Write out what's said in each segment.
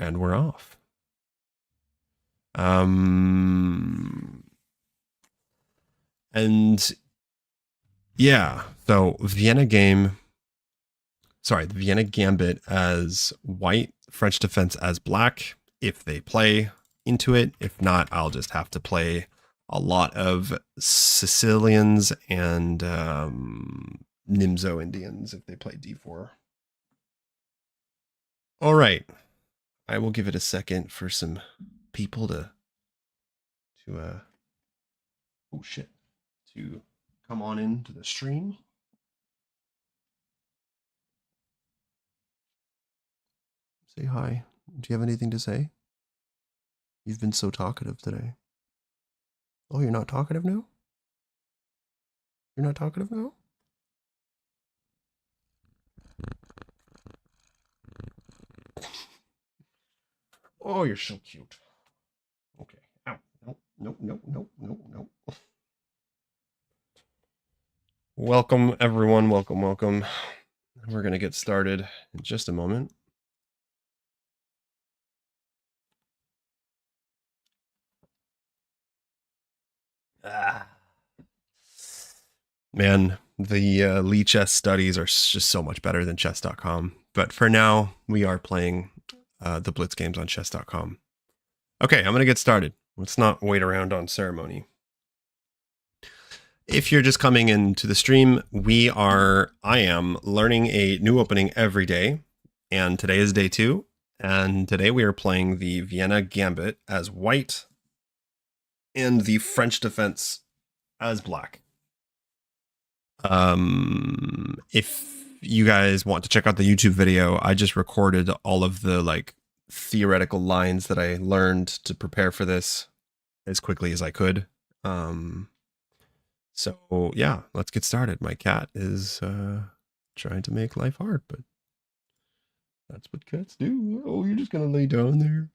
And we're off. And yeah, so the Vienna Gambit as white, French defense as black, if they play into it. If not, I'll just have to play a lot of Sicilians and Nimzo Indians if they play d4. All right. I will give it a second for some people to come on into the stream. Say hi. Do you have anything to say? You've been so talkative today. Oh, you're not talkative now? You're not talkative now? Oh, you're so cute. Okay. Ow. Nope. Welcome, everyone. Welcome. We're going to get started in just a moment. Man, the Lee chess studies are just so much better than chess.com. But for now, we are playing the Blitz games on chess.com. Okay, I'm going to get started. Let's not wait around on ceremony. If you're just coming into the stream, I am learning a new opening every day. And today is day 2. And today we are playing the Vienna Gambit as white and the French defense as black. If you guys want to check out the YouTube video, I just recorded all of the theoretical lines that I learned to prepare for this as quickly as I could. So yeah, let's get started. My cat is trying to make life hard, but that's what cats do. Oh, you're just gonna lay down there.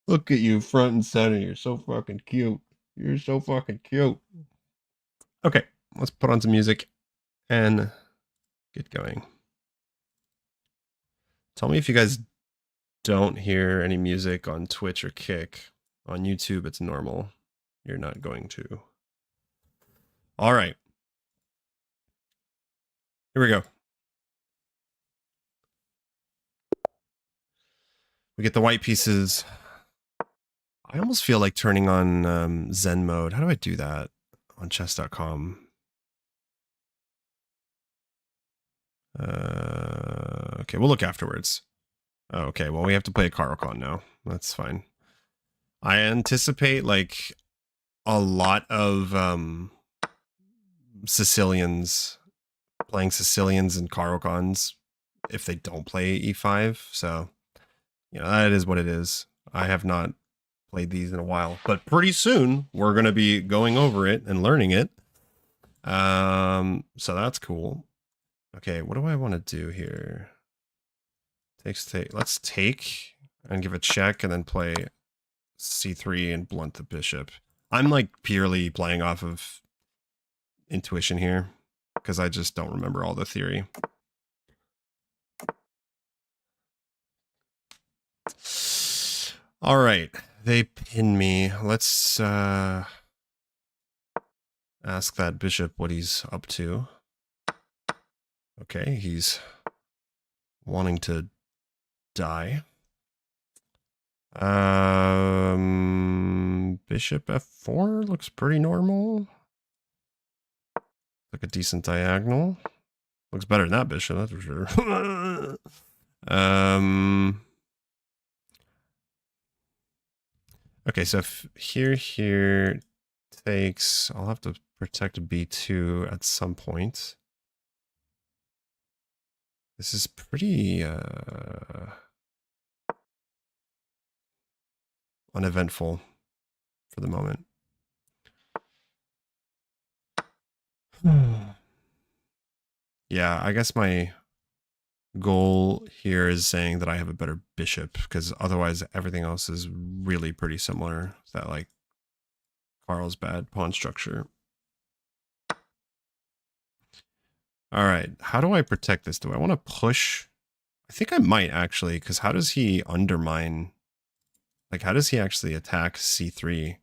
Look at you, front and center. You're so fucking cute. You're so fucking cute. Okay, let's put on some music and get going. Tell me if you guys don't hear any music on Twitch or Kick. On YouTube, it's normal. You're not going to. All right. Here we go. We get the white pieces. I almost feel like turning on Zen mode. How do I do that on chess.com? Okay, we'll look afterwards. Okay, well, we have to play a caro kann now. That's fine. I anticipate a lot of Sicilians playing Sicilians and caro kanns if they don't play e5. So, that is what it is. I have not played these in a while, but pretty soon we're going to be going over it and learning it. So that's cool. Okay, what do I want to do here? Let's take and give a check and then play c3 and blunt the bishop. I'm purely playing off of intuition here because I just don't remember all the theory. All right, they pin me. Let's ask that bishop what he's up to. Okay, he's wanting to die. Bishop f4 looks pretty normal. Like a decent diagonal. Looks better than that bishop, that's for sure. Okay, so if here takes, I'll have to protect b2 at some point. This is pretty uneventful for the moment. Yeah, I guess my goal here is saying that I have a better bishop because otherwise everything else is really pretty similar. That Carl's bad pawn structure. All right, how do I protect this? Do I want to push? I think I might actually, because how does he undermine? Like, how does he actually attack c3?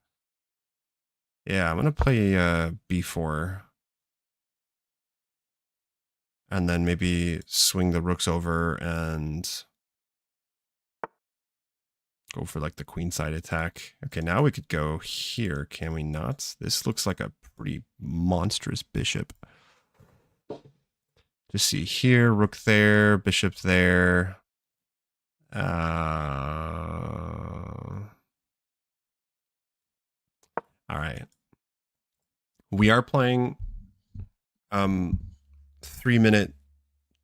Yeah, I'm going to play b4. And then maybe swing the rooks over and go for like the queenside attack. Okay, now we could go here, can we not? This looks like a pretty monstrous bishop. Just see here, rook there, bishop there. All right. We are playing 3-minute,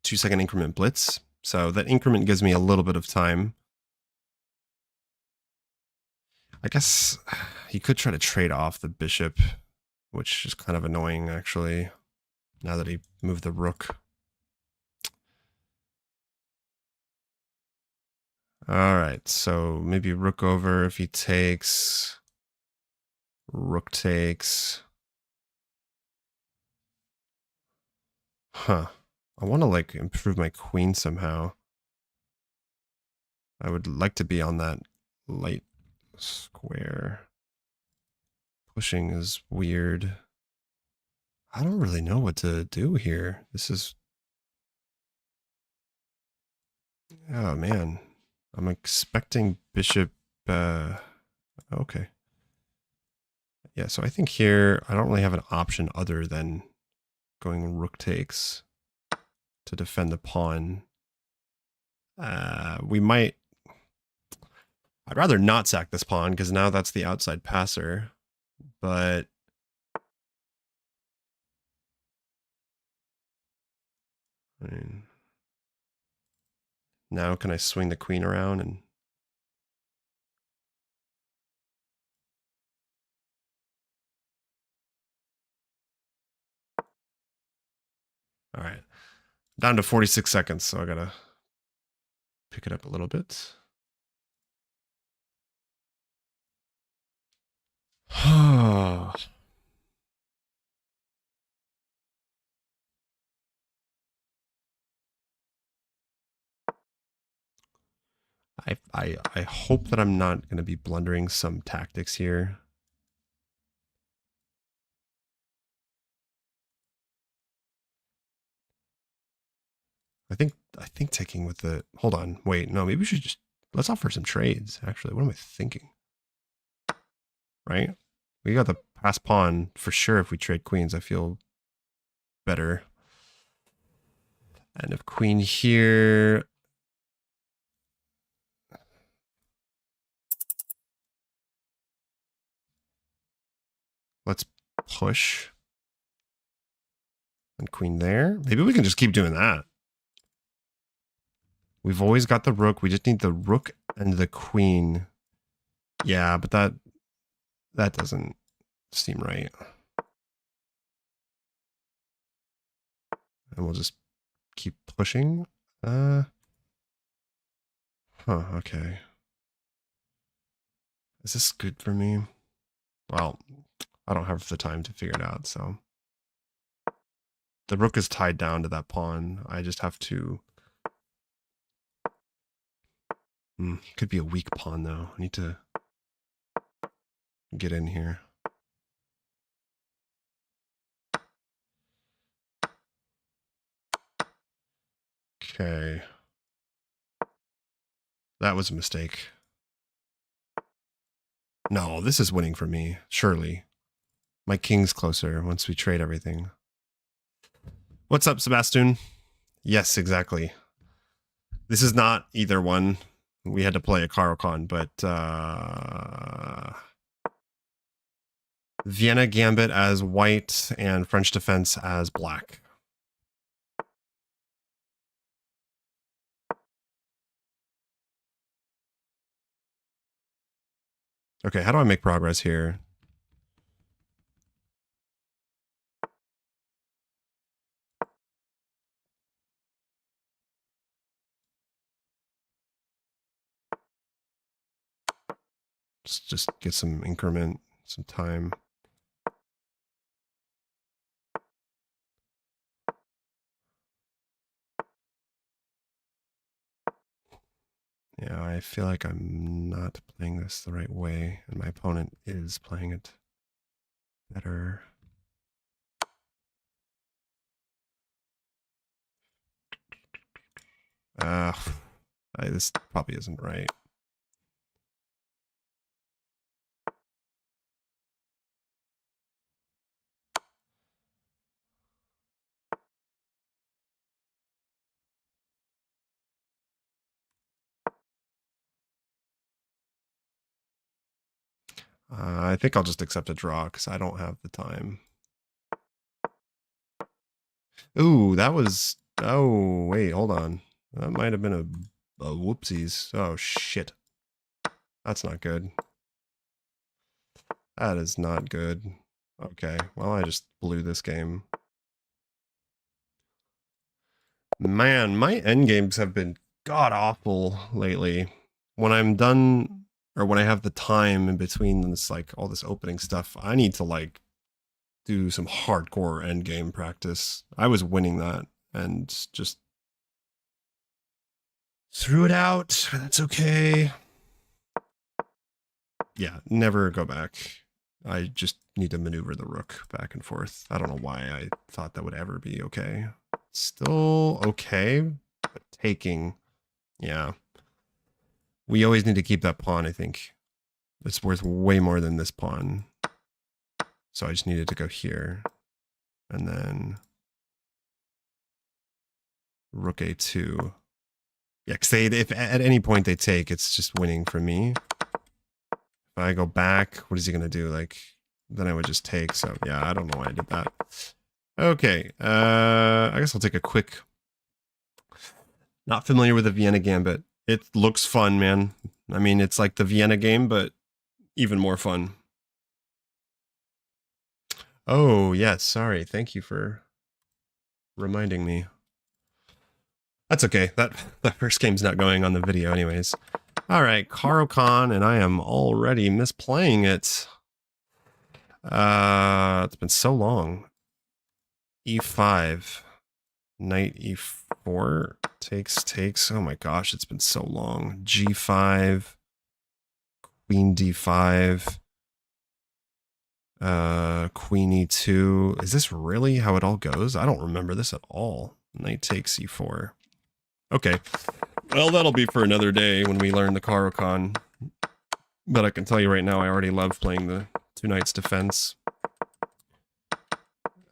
2-second increment blitz. So that increment gives me a little bit of time. I guess he could try to trade off the bishop, which is kind of annoying, actually, now that he moved the rook. All right, so maybe rook over if he takes. Rook takes. Huh. I want to, like, improve my queen somehow. I would like to be on that light square. Pushing is weird. I don't really know what to do here. This is... Oh, man. I'm expecting bishop... okay. Yeah, so I think here I don't really have an option other than going rook takes to defend the pawn. We might... I'd rather not sack this pawn because now that's the outside passer. But... I mean, now can I swing the queen around and... All right. Down to 46 seconds, so I gotta pick it up a little bit. I hope that I'm not going to be blundering some tactics here. I think taking with the... Hold on. Wait, no, maybe we should just... Let's offer some trades, actually. What am I thinking? Right? We got the pass pawn for sure if we trade queens. I feel better. And if queen here... Let's push. And queen there. Maybe we can just keep doing that. We've always got the rook. We just need the rook and the queen. Yeah, but that doesn't seem right. And we'll just keep pushing. Okay. Is this good for me? Well, I don't have the time to figure it out, so. The rook is tied down to that pawn. I just have to... could be a weak pawn, though. I need to get in here. Okay. That was a mistake. No, this is winning for me, surely. My king's closer once we trade everything. What's up, Sebastian? Yes, exactly. This is not either one. We had to play a caro kann, but Vienna Gambit as white and French defense as black. Okay, how do I make progress here? Just get some increment, some time. Yeah, I feel like I'm not playing this the right way, and my opponent is playing it better. This probably isn't right. I think I'll just accept a draw because I don't have the time. Ooh, that was... Oh, wait, hold on. That might have been a whoopsies. Oh, shit. That's not good. That is not good. Okay, well, I just blew this game. Man, my endgames have been god-awful lately. When I'm done, or when I have the time in between this, like, all this opening stuff, I need to, like, do some hardcore endgame practice. I was winning that, and just threw it out. That's okay. Yeah, never go back. I just need to maneuver the rook back and forth. I don't know why I thought that would ever be okay. Still okay, but taking, yeah. We always need to keep that pawn, I think. It's worth way more than this pawn. So I just needed to go here. And then rook a2. Yeah, because if at any point they take, it's just winning for me. If I go back, what is he going to do? Like, then I would just take. So yeah, I don't know why I did that. Okay, I guess I'll take a quick... Not familiar with the Vienna Gambit. It looks fun, man. I mean, it's like the Vienna game, but even more fun. Oh, yes, sorry. Thank you for reminding me. That's okay. That first game's not going on the video anyways. All right, caro kann, and I am already misplaying it. It's been so long. E5. Knight e4. Takes. Oh my gosh, it's been so long. G5. Queen d5. Queen e2. Is this really how it all goes? I don't remember this at all. Knight takes e4. Okay. Well, that'll be for another day when we learn the caro kann. But I can tell you right now, I already love playing the two knights defense.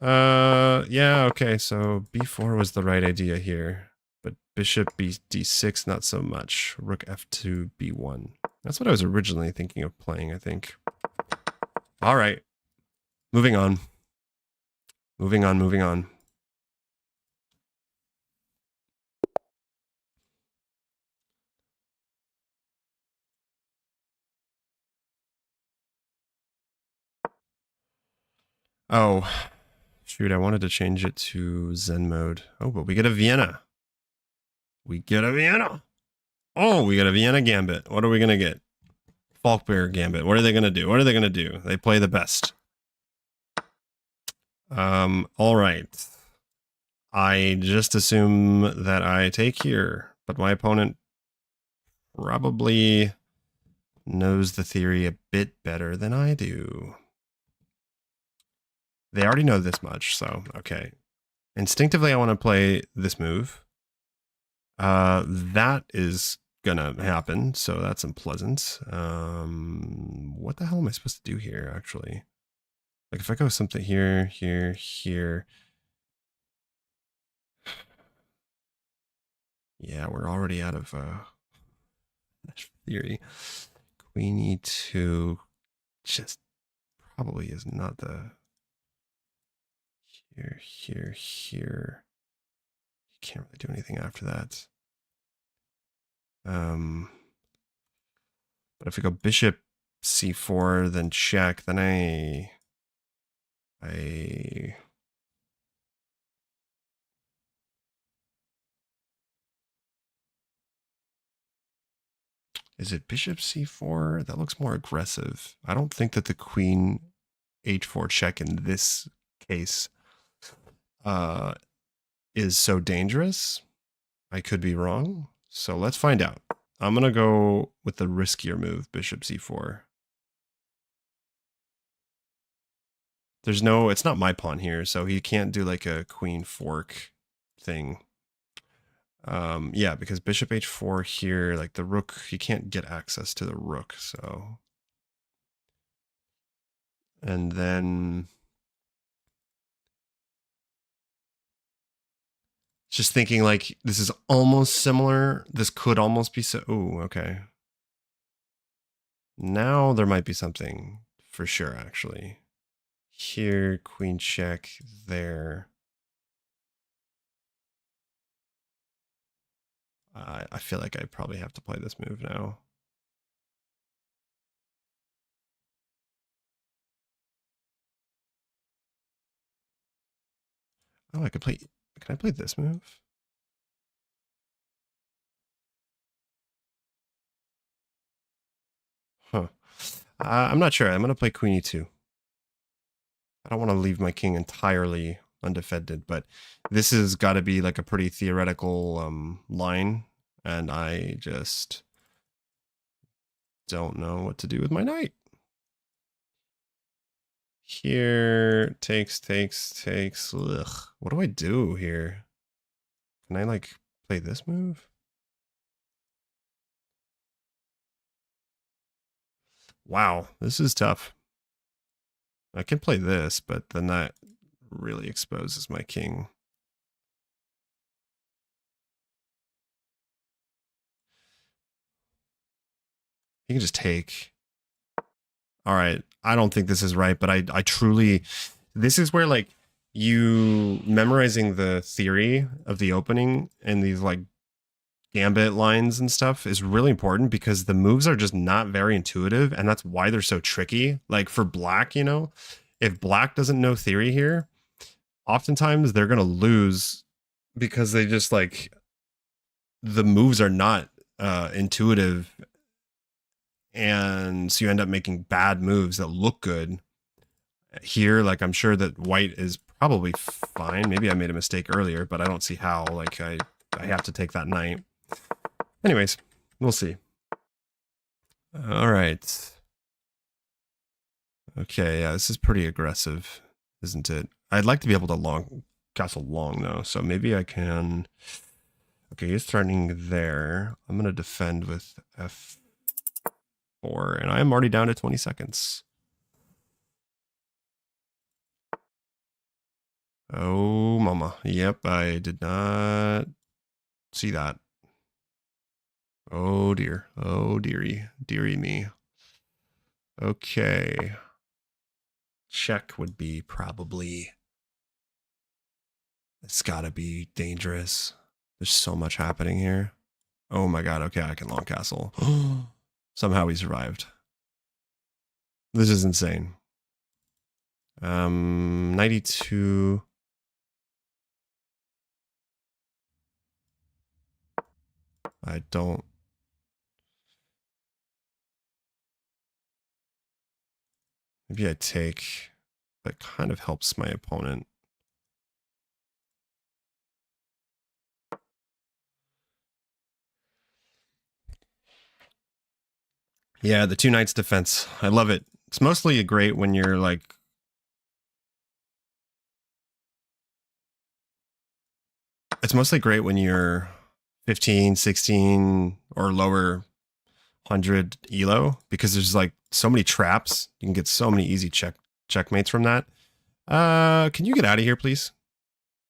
Yeah, okay, so b4 was the right idea here. But bishop d6, not so much. Rook f2, b1. That's what I was originally thinking of playing, I think. All right. Moving on. Moving on. Oh, shoot, I wanted to change it to Zen mode. Oh, but we get a Vienna. We get a Vienna. Oh, we get a Vienna Gambit. What are we going to get? Falkbear Gambit. What are they going to do? What are they going to do? They play the best. All right. I just assume that I take here, but my opponent probably knows the theory a bit better than I do. They already know this much, so okay. Instinctively, I want to play this move. That is gonna happen, so that's unpleasant. What the hell am I supposed to do here, actually? Like, if I go something here, here... Yeah, we're already out of theory. Queen e2 just probably is not the... Here. You can't really do anything after that. But if we go bishop c4, then check, then I is it bishop c4? That looks more aggressive. I don't think that the queen h4 check in this case is so dangerous. I could be wrong. So let's find out. I'm going to go with the riskier move, bishop c4. There's no, it's not my pawn here, so he can't do like a queen fork thing. Yeah, because bishop h4 here, like the rook, he can't get access to the rook, so. And then just thinking like this is almost similar. This could almost be so. Oh, okay. Now there might be something for sure, actually. Here, queen check, there. I feel like I probably have to play this move now. Oh, I could play. Can I play this move? Huh. I'm not sure. I'm going to play queen e2. I don't want to leave my king entirely undefended, but this has got to be like a pretty theoretical line, and I just don't know what to do with my knight. Here, takes. Ugh. What do I do here? Can I like play this move? Wow, this is tough. I can play this, but then that really exposes my king. You can just take. All right, I don't think this is right, but I truly, this is where like you memorizing the theory of the opening and these like gambit lines and stuff is really important because the moves are just not very intuitive, and that's why they're so tricky. Like for black, you know, if black doesn't know theory here, oftentimes they're gonna lose because they just like the moves are not intuitive, and so you end up making bad moves that look good. Here, like I'm sure that white is probably fine. Maybe I made a mistake earlier, but I don't see how. Like I have to take that knight. Anyways, we'll see. All right. Okay, yeah, this is pretty aggressive, isn't it? I'd like to be able to castle long though, so maybe I can. Okay, he's threatening there. I'm gonna defend with f4, and I'm already down to 20 seconds. Oh, mama. Yep, I did not see that. Oh, dear. Oh, dearie me. Okay. Check would be probably... It's gotta be dangerous. There's so much happening here. Oh my god, okay, I can long castle. Somehow he survived. This is insane. 92... I don't... Maybe I take... That kind of helps my opponent. Yeah, the two knights defense. I love it. It's mostly great when you're like... It's mostly great when you're 15, 16, or lower 100 elo, because there's like so many traps. You can get so many easy checkmates from that. Can you get out of here, please?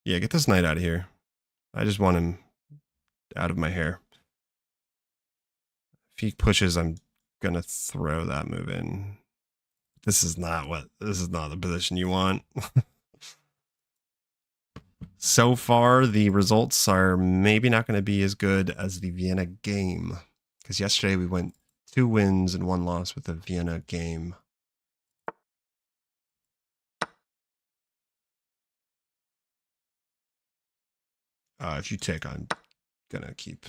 Yeah, get this knight out of here. I just want him out of my hair. If he pushes, I'm gonna throw that move in. This is not the position you want. So far, the results are maybe not going to be as good as the Vienna game, because yesterday we went 2 wins and 1 loss with the Vienna game. If you take, I'm gonna keep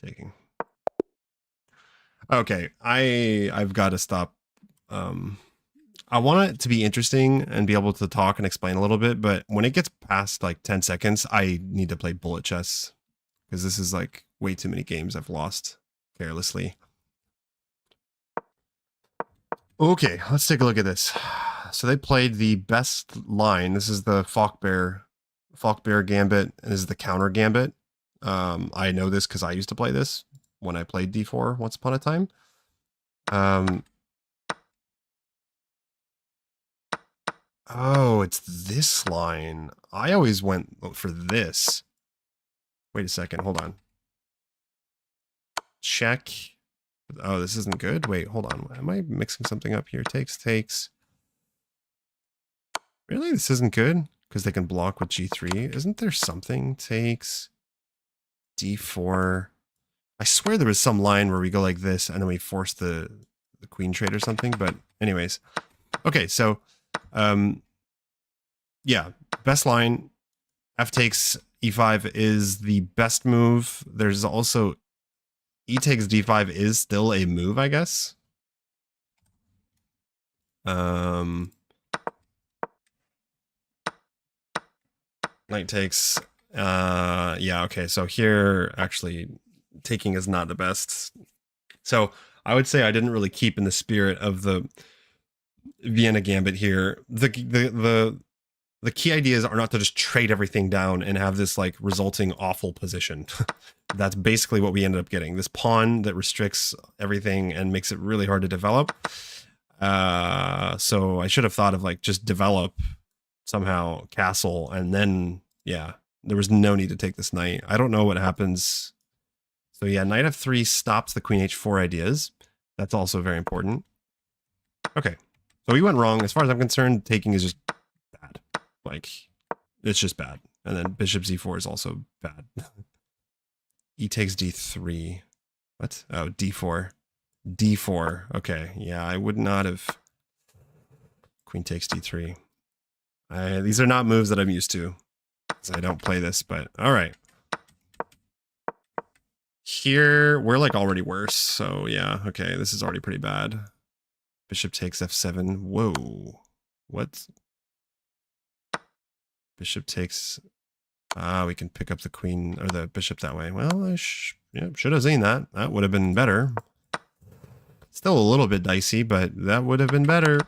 taking. Okay, I've got to stop. I want it to be interesting and be able to talk and explain a little bit, but when it gets past like 10 seconds, I need to play bullet chess because this is like way too many games I've lost carelessly. Okay, let's take a look at this. So they played the best line. This is the Falkbear Gambit, and this is the counter Gambit. I know this because I used to play this when I played D4 once upon a time. Oh, it's this line. I always went for this. Wait a second, hold on. Check. Oh, this isn't good. Wait, hold on. Am I mixing something up here? Takes. Really? This isn't good? Because they can block with G3. Isn't there something? Takes D4. I swear there was some line where we go like this and then we force the queen trade or something. But anyways. Okay, so yeah, best line. F takes E5 is the best move. There's also E takes D5 is still a move, I guess. Knight takes. Yeah, okay. So here, actually, taking is not the best. So I would say I didn't really keep in the spirit of the Vienna Gambit here. The key ideas are not to just trade everything down and have this like resulting awful position. That's basically what we ended up getting. This pawn that restricts everything and makes it really hard to develop. So I should have thought of like just develop somehow castle, and then yeah, there was no need to take this knight. I don't know what happens. So yeah, knight f3 stops the queen h4 ideas. That's also very important. Okay, so we went wrong. As far as I'm concerned, taking is just bad. Like, it's just bad. And then bishop z4 is also bad. E takes d3. What? Oh, d4. d4. Okay, yeah, I would not have. Queen takes d3. These are not moves that I'm used to, because I don't play this, but all right. Here, we're like already worse, so yeah, okay, this is already pretty bad. Bishop takes f7. Whoa. What? Bishop takes... we can pick up the queen, or the bishop that way. Well, I should have seen that. That would have been better. Still a little bit dicey, but that would have been better.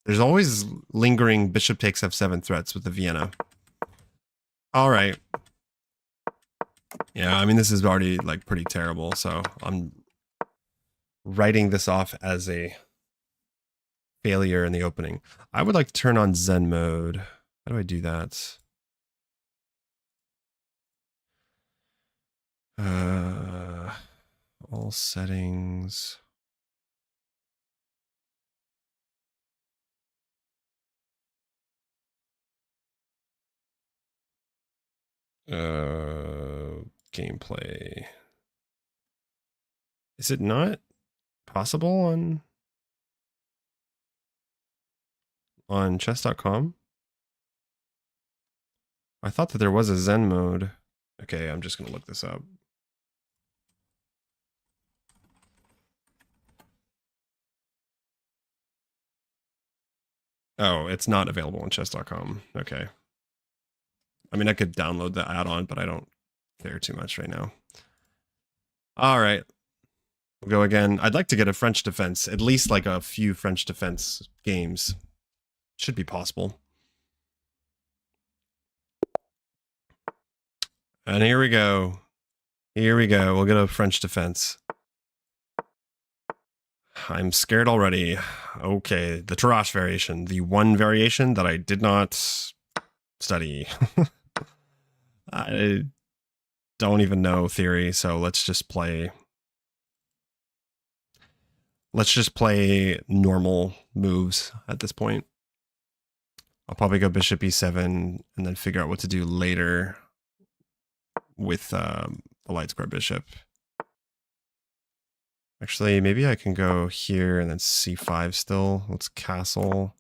There's always lingering bishop takes f7 threats with the Vienna. All right. Yeah, I mean, this is already like pretty terrible, so I'm writing this off as a failure in the opening. I would like to turn on Zen mode. How do I do that? All settings. Gameplay. Is it not possible on chess.com? I thought that there was a Zen mode. Okay, I'm just gonna look this up. Oh, it's not available on chess.com. Okay. I mean, I could download the add-on, but I don't care too much right now. All right. We'll go again. I'd like to get a French defense, at least like a few French defense games. Should be possible. And here we go. Here we go. We'll get a French defense. I'm scared already. Okay, the Tarrasch variation. The one variation that I did not study. I don't even know theory, so let's just play. Let's just play normal moves at this point. I'll probably go bishop e7 and then figure out what to do later with the light square bishop. Actually, maybe I can go here and then c5 still. Let's castle.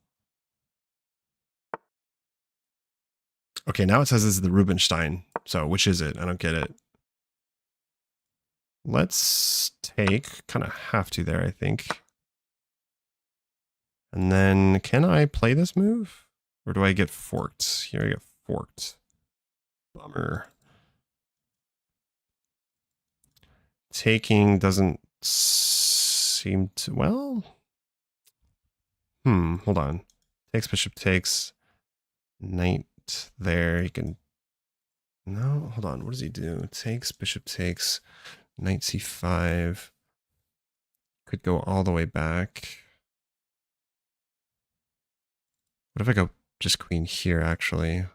Okay, now it says this is the Rubinstein. So which is it? I don't get it. Let's take, kind of have to there, I think. And then can I play this move? Or do I get forked? Here I get forked. Bummer. Taking doesn't seem to, well, hold on. Takes, bishop takes, knight there. He can, no, hold on. What does he do? Takes, bishop takes, knight c5. Could go all the way back. What if I go just queen here, actually?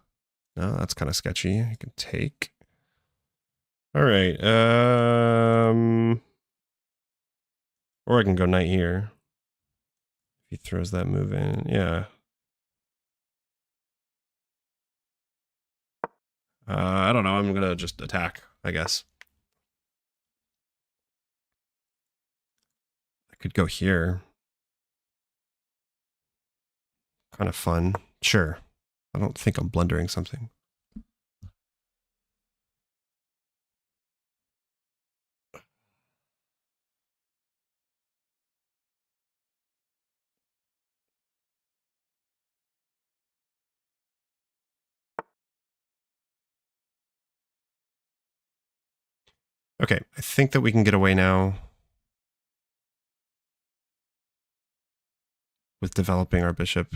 No, that's kind of sketchy. You can take. All right. Or I can go knight here. If he throws that move in, yeah. I don't know. I'm gonna just attack, I guess. I could go here. Kind of fun. Sure. I don't think I'm blundering something. Okay, I think that we can get away now with developing our bishop.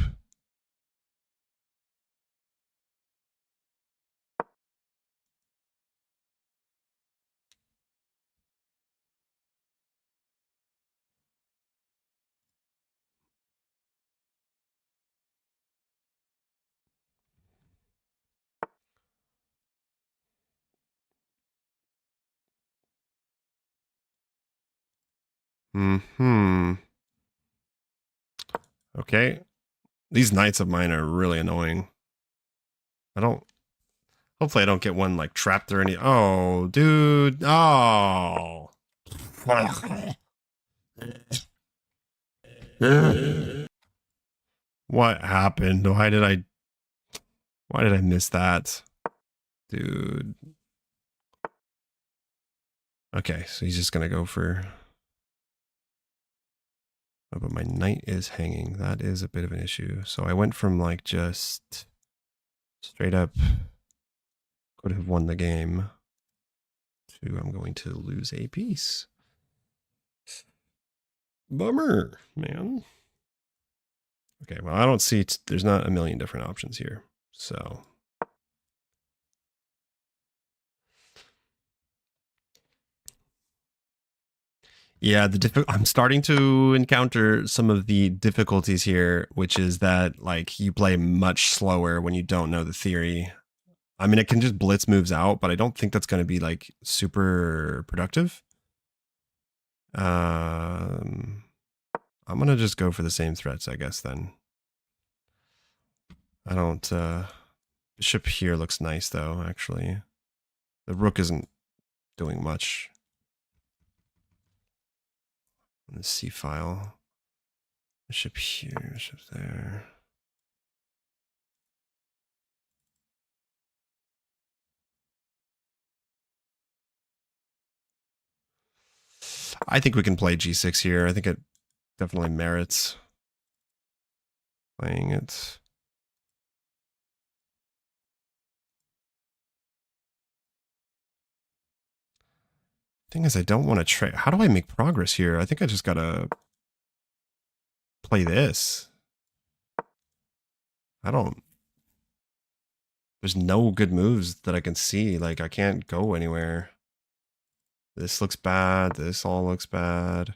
Okay. These knights of mine are really annoying. Hopefully I don't get one like trapped or any. Oh, dude. Oh. What happened? Why did I miss that? Dude. Okay, so he's just gonna go for. Oh, but my knight is hanging. That is a bit of an issue. So I went from like just straight up could have won the game to I'm going to lose a piece. Bummer, man. Okay, well, I don't see, there's not a million different options here. So. Yeah, I'm starting to encounter some of the difficulties here, which is that like you play much slower when you don't know the theory. I mean, it can just blitz moves out, but I don't think that's going to be like super productive. I'm going to just go for the same threats, I guess, then. I don't, bishop here looks nice, though, actually. The rook isn't doing much. On the c file. Bishop here, bishop there. I think we can play g6 here. I think it definitely merits playing it. Thing is, I don't want to trade. How do I make progress here? I think I just gotta play this. I don't. There's no good moves that I can see. Like, I can't go anywhere. This looks bad. This all looks bad.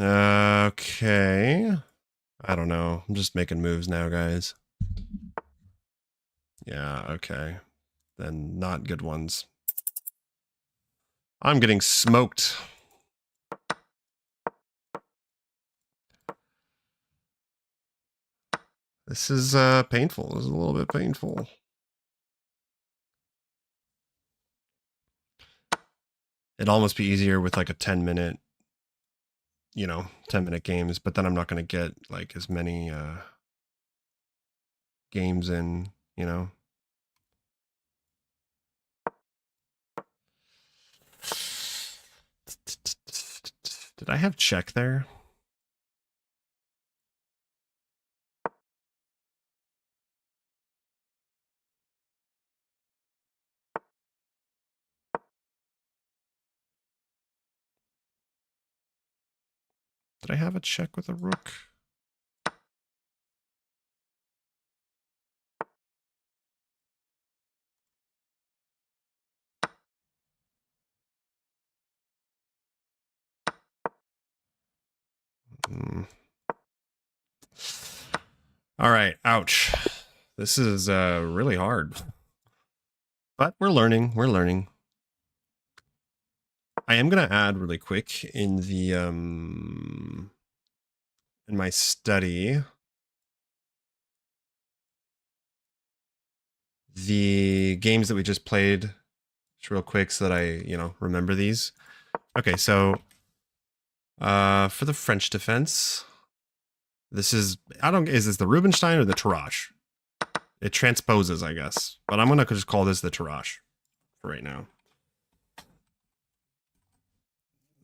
Okay. I don't know. I'm just making moves now, guys. Yeah, okay. Then not good ones. I'm getting smoked. This is painful. This is a little bit painful. It'd almost be easier with like a 10-minute, 10-minute games, but then I'm not going to get like as many games in, Did I have check there? Did I have a check with a rook? All right, ouch. This is really hard. But we're learning, we're learning. I am going to add really quick in the in my study the games that we just played just real quick so that I, remember these. Okay, so for the French defense, this is is this the Rubinstein or the Tarrasch? It transposes, I guess. But I'm going to just call this the Tarrasch for right now.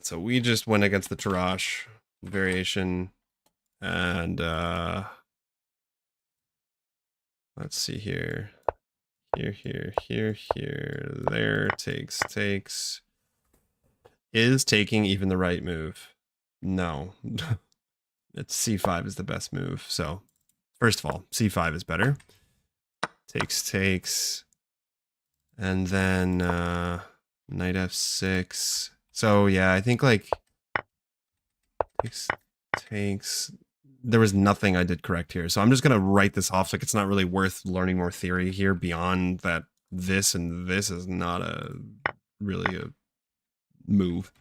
So we just went against the Tarrasch variation, and let's see here. Here, there, takes. Is taking even the right move? No. It's C5 is the best move. So, first of all, C5 is better. Takes. And then knight F6. So, yeah, I think like takes. There was nothing I did correct here. So I'm just going to write this off. Like, it's not really worth learning more theory here beyond that this and this is not really a move.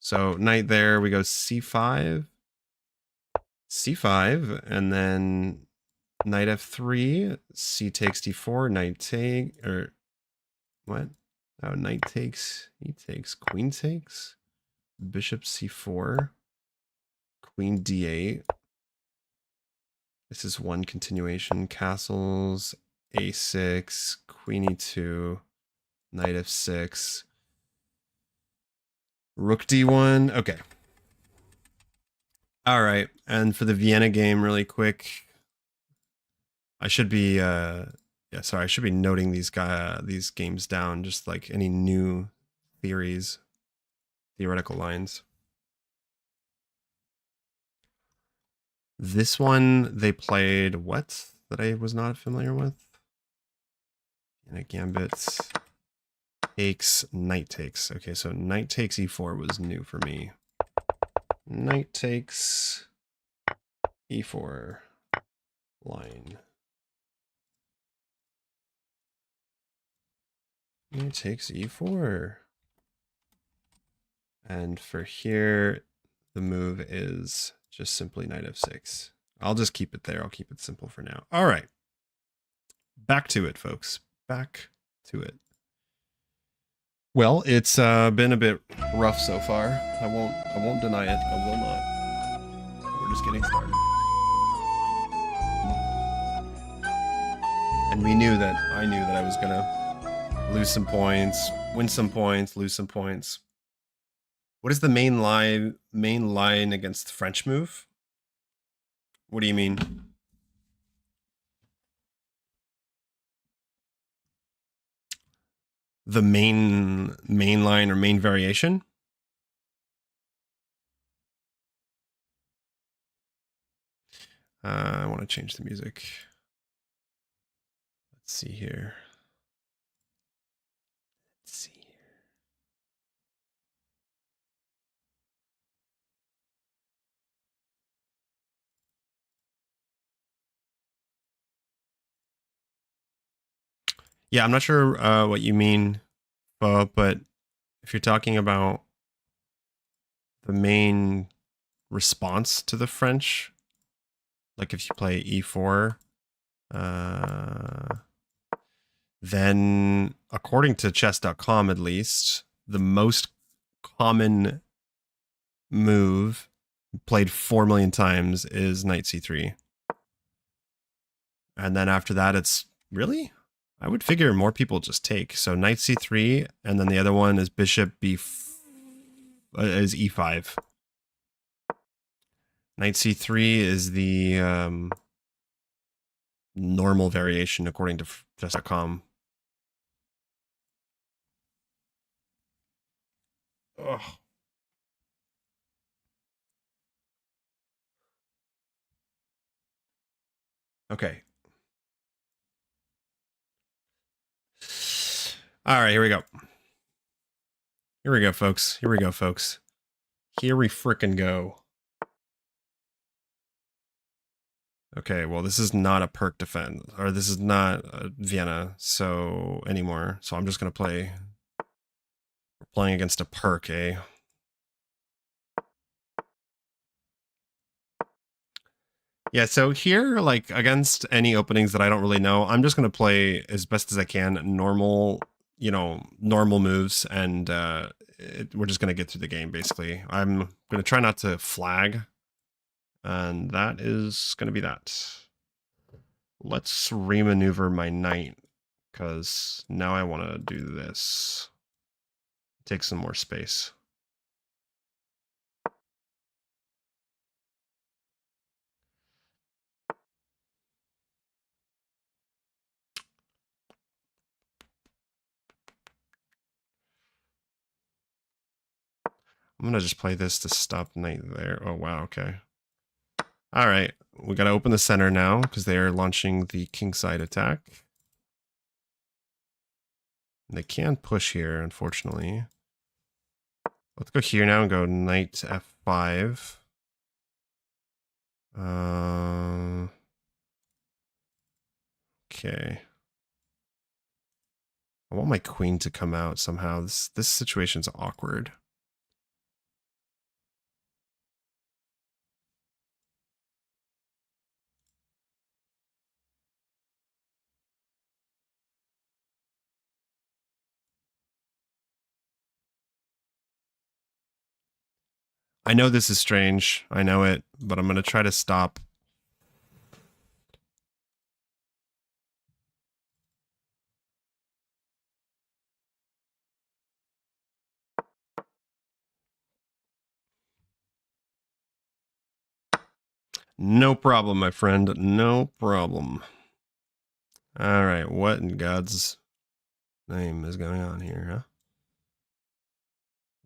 So knight there, we go C5, and then knight F3, C takes D4, knight take, or what? Oh, knight takes, he takes, queen takes, bishop C4, queen D8. This is one continuation, castles, A6, queen E2, knight F6, rook D1. Okay. All right. And for the Vienna game, really quick, I should be I should be noting these games down, just like any new theories, theoretical lines. This one they played what that I was not familiar with? Vienna gambits. Takes, knight takes. Okay, so knight takes E4 was new for me. Knight takes E4 line. Knight takes E4. And for here, the move is just simply knight F6. I'll just keep it there. I'll keep it simple for now. All right. Back to it, folks. Back to it. Well, it's been a bit rough so far. I won't deny it. I will not. We're just getting started. And I knew that I was gonna lose some points, win some points, lose some points. What is the main line against the French move? What do you mean? The main line or main variation? I want to change the music. Let's see here. Yeah, I'm not sure what you mean, but if you're talking about the main response to the French, like if you play E4, then according to chess.com at least, the most common move played 4 million times is knight C3. And then after that, it's really? I would figure more people just take. So knight C3, and then the other one is bishop is E5. Knight C3 is the normal variation according to chess.com. Ugh. Okay. All right, here we go. Here we go, folks. Here we go, folks. Here we frickin' go. Okay, well, this is not a perk defense, or this is not a Vienna, so anymore. So I'm just gonna play. We're playing against a perk, eh? Yeah, so here, like, against any openings that I don't really know, I'm just gonna play as best as I can, normal, normal moves, and we're just gonna get through the game, basically. I'm gonna try not to flag, and that is gonna be that. Let's remaneuver my knight, because now I want to do this. Take some more space. I'm going to just play this to stop knight there. Oh, wow, okay. All right, we got to open the center now, because they are launching the kingside attack. They can push here, unfortunately. Let's go here now and go knight f5. Okay. I want my queen to come out somehow. This situation's awkward. I know this is strange. I know it, but I'm going to try to stop. No problem, my friend. No problem. All right, what in God's name is going on here, huh?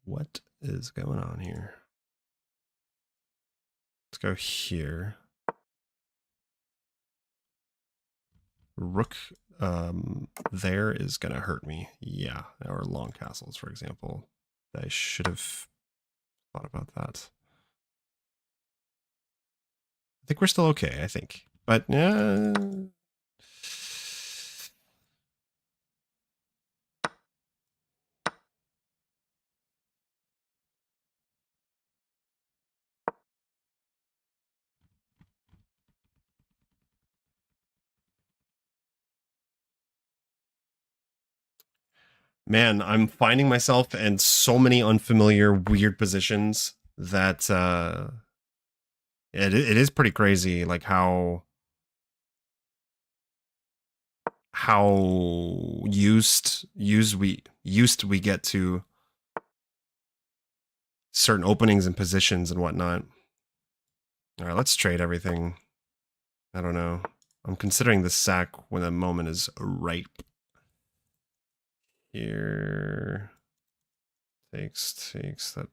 What is going on here? Let's go here. Rook there is going to hurt me. Yeah, or long castles, for example. I should have thought about that. I think we're still okay, I think. But, man, I'm finding myself in so many unfamiliar, weird positions that it is pretty crazy, like how used we get to certain openings and positions and whatnot. All right, let's trade everything. I don't know. I'm considering the sack when the moment is ripe. Here. Takes. That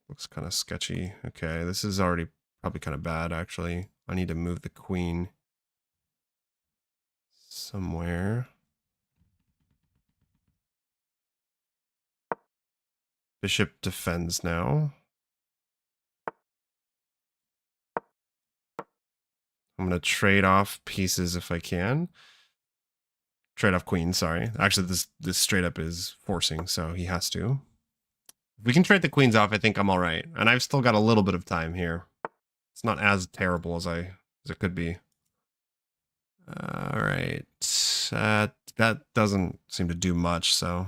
looks kind of sketchy. Okay, this is already probably kind of bad, actually. I need to move the queen somewhere. Bishop defends now. I'm going to trade off pieces if I can. Trade off queen, sorry. Actually, this straight up is forcing, so he has to. If we can trade the queens off, I think I'm all right. And I've still got a little bit of time here. It's not as terrible as it could be. All right. That doesn't seem to do much, so.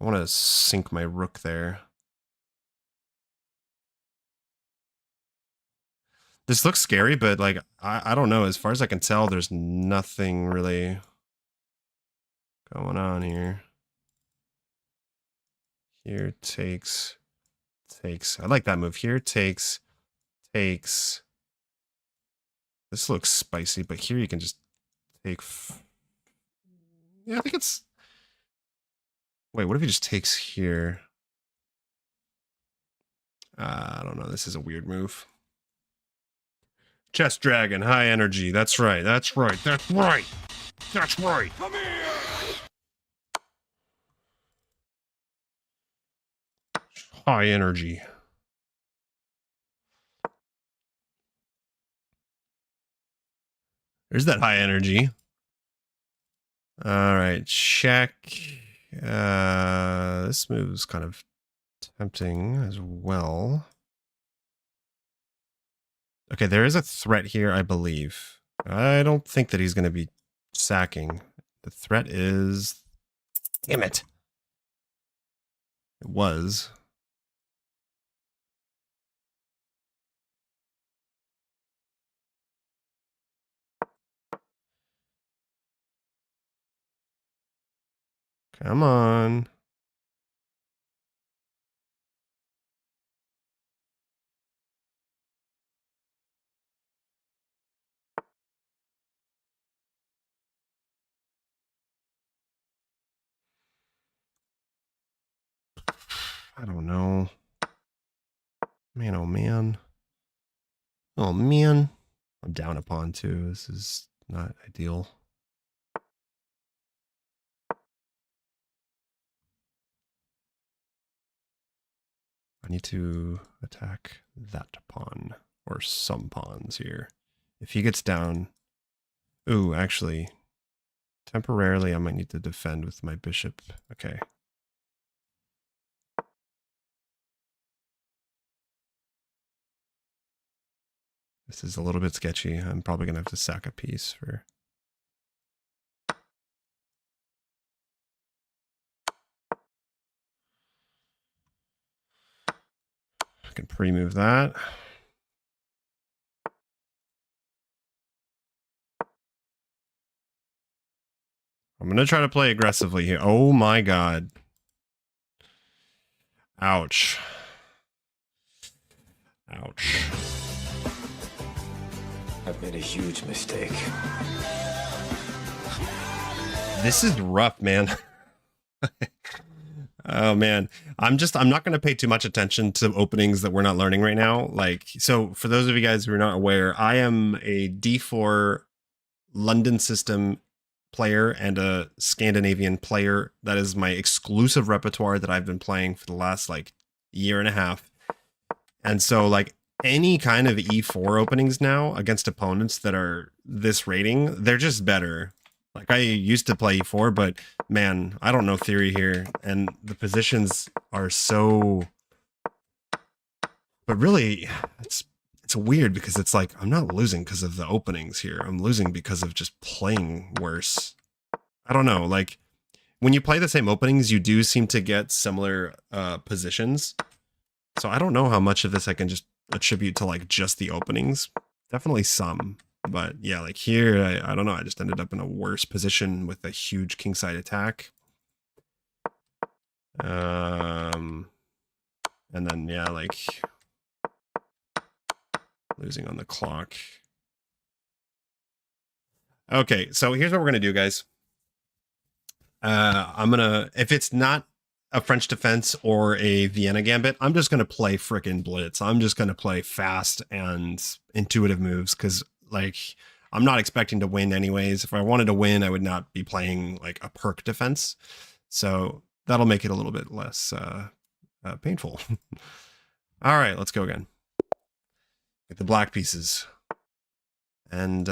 I want to sink my rook there. This looks scary, but like, I don't know. As far as I can tell, there's nothing really going on here. Here takes. I like that move. Here takes. This looks spicy, but here you can just take. Yeah, I think it's. Wait, what if he just takes here? I don't know. This is a weird move. Chest dragon, high energy. That's right. That's right. That's right. That's right. Come here. High energy. There's that high energy. All right, check. This move is kind of tempting as well. Okay, there is a threat here, I believe. I don't think that he's going to be sacking. The threat is... Damn it. It was. Come on. I don't know. Man, oh man. Oh man. I'm down a pawn too. This is not ideal. I need to attack that pawn, or some pawns here. If he gets down... Ooh, actually, temporarily I might need to defend with my bishop. Okay. This is a little bit sketchy. I'm probably going to have to sack a piece for... I can pre-move that. I'm going to try to play aggressively here. Oh my god. Ouch. Ouch. I've made a huge mistake. This is rough, man. Oh man. I'm not going to pay too much attention to openings that we're not learning right now. Like, so for those of you guys who are not aware, I am a D4 London system player and a Scandinavian player. That is my exclusive repertoire that I've been playing for the last like year and a half. And so like any kind of E4 openings now against opponents that are this rating, they're just better. Like I used to play E4, but man, I don't know theory here. And the positions are so... But really, it's weird because it's like, I'm not losing because of the openings here. I'm losing because of just playing worse. I don't know. Like when you play the same openings, you do seem to get similar positions. So I don't know how much of this I can just attribute to like just the openings. Definitely some. But yeah, like here, I don't know. I just ended up in a worse position with a huge kingside attack. And then, yeah, like losing on the clock. Okay, so here's what we're going to do, guys. I'm going to, if it's not a French defense or a Vienna gambit, I'm just going to play frickin' blitz. I'm just going to play fast and intuitive moves because, like, I'm not expecting to win anyways. If I wanted to win, I would not be playing, like, a perk defense. So that'll make it a little bit less painful. All right, let's go again. Get the black pieces. And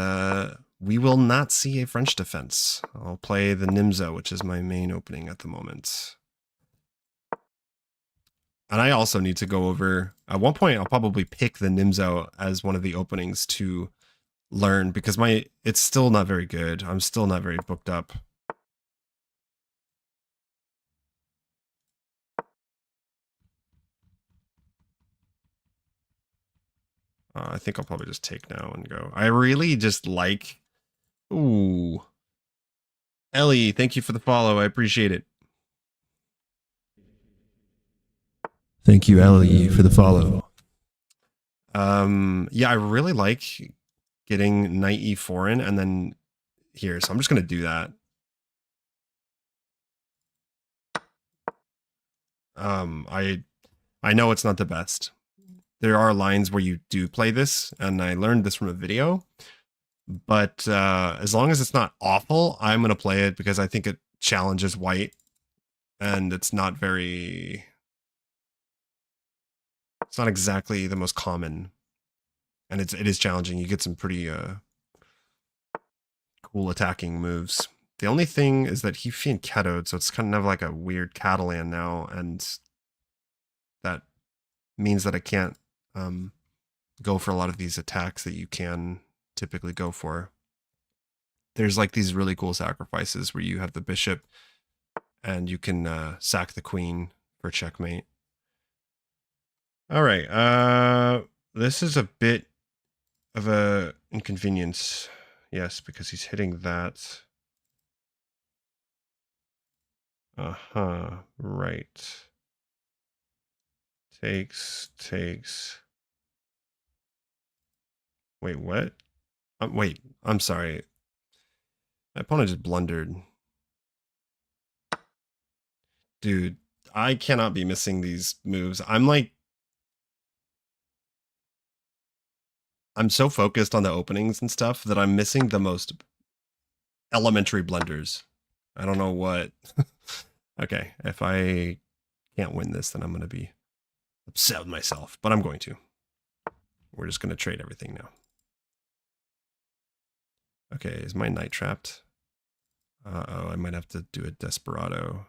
we will not see a French defense. I'll play the Nimzo, which is my main opening at the moment. And I also need to go over, at one point, I'll probably pick the Nimzo as one of the openings to learn because it's still not very good. I'm still not very booked up. I think I'll probably just take now and go. I really just like... Ooh. Ellie, thank you for the follow. I appreciate it. Thank you, Ellie, for the follow. Yeah, I really like getting knight e4 in and then here. So I'm just going to do that. I know it's not the best. there are lines where you do play this, and I learned this from a video. But as long as it's not awful, I'm going to play it because I think it challenges white, and it's not exactly the most common, and it is challenging. You get some pretty cool attacking moves. The only thing is that he fianchettoed, so it's kind of like a weird Catalan now, and that means that I can't go for a lot of these attacks that you can typically go for. There's like these really cool sacrifices where you have the bishop and you can sack the queen for checkmate. All right, this is a bit of a inconvenience. Yes, because he's hitting that. Right. Takes. Wait, what? Wait, I'm sorry. My opponent just blundered. Dude, I cannot be missing these moves. I'm so focused on the openings and stuff that I'm missing the most elementary blunders. I don't know what. Okay, if I can't win this, then I'm going to be upset with myself, but I'm going to. We're just going to trade everything now. Okay, is my knight trapped? Uh-oh, I might have to do a desperado.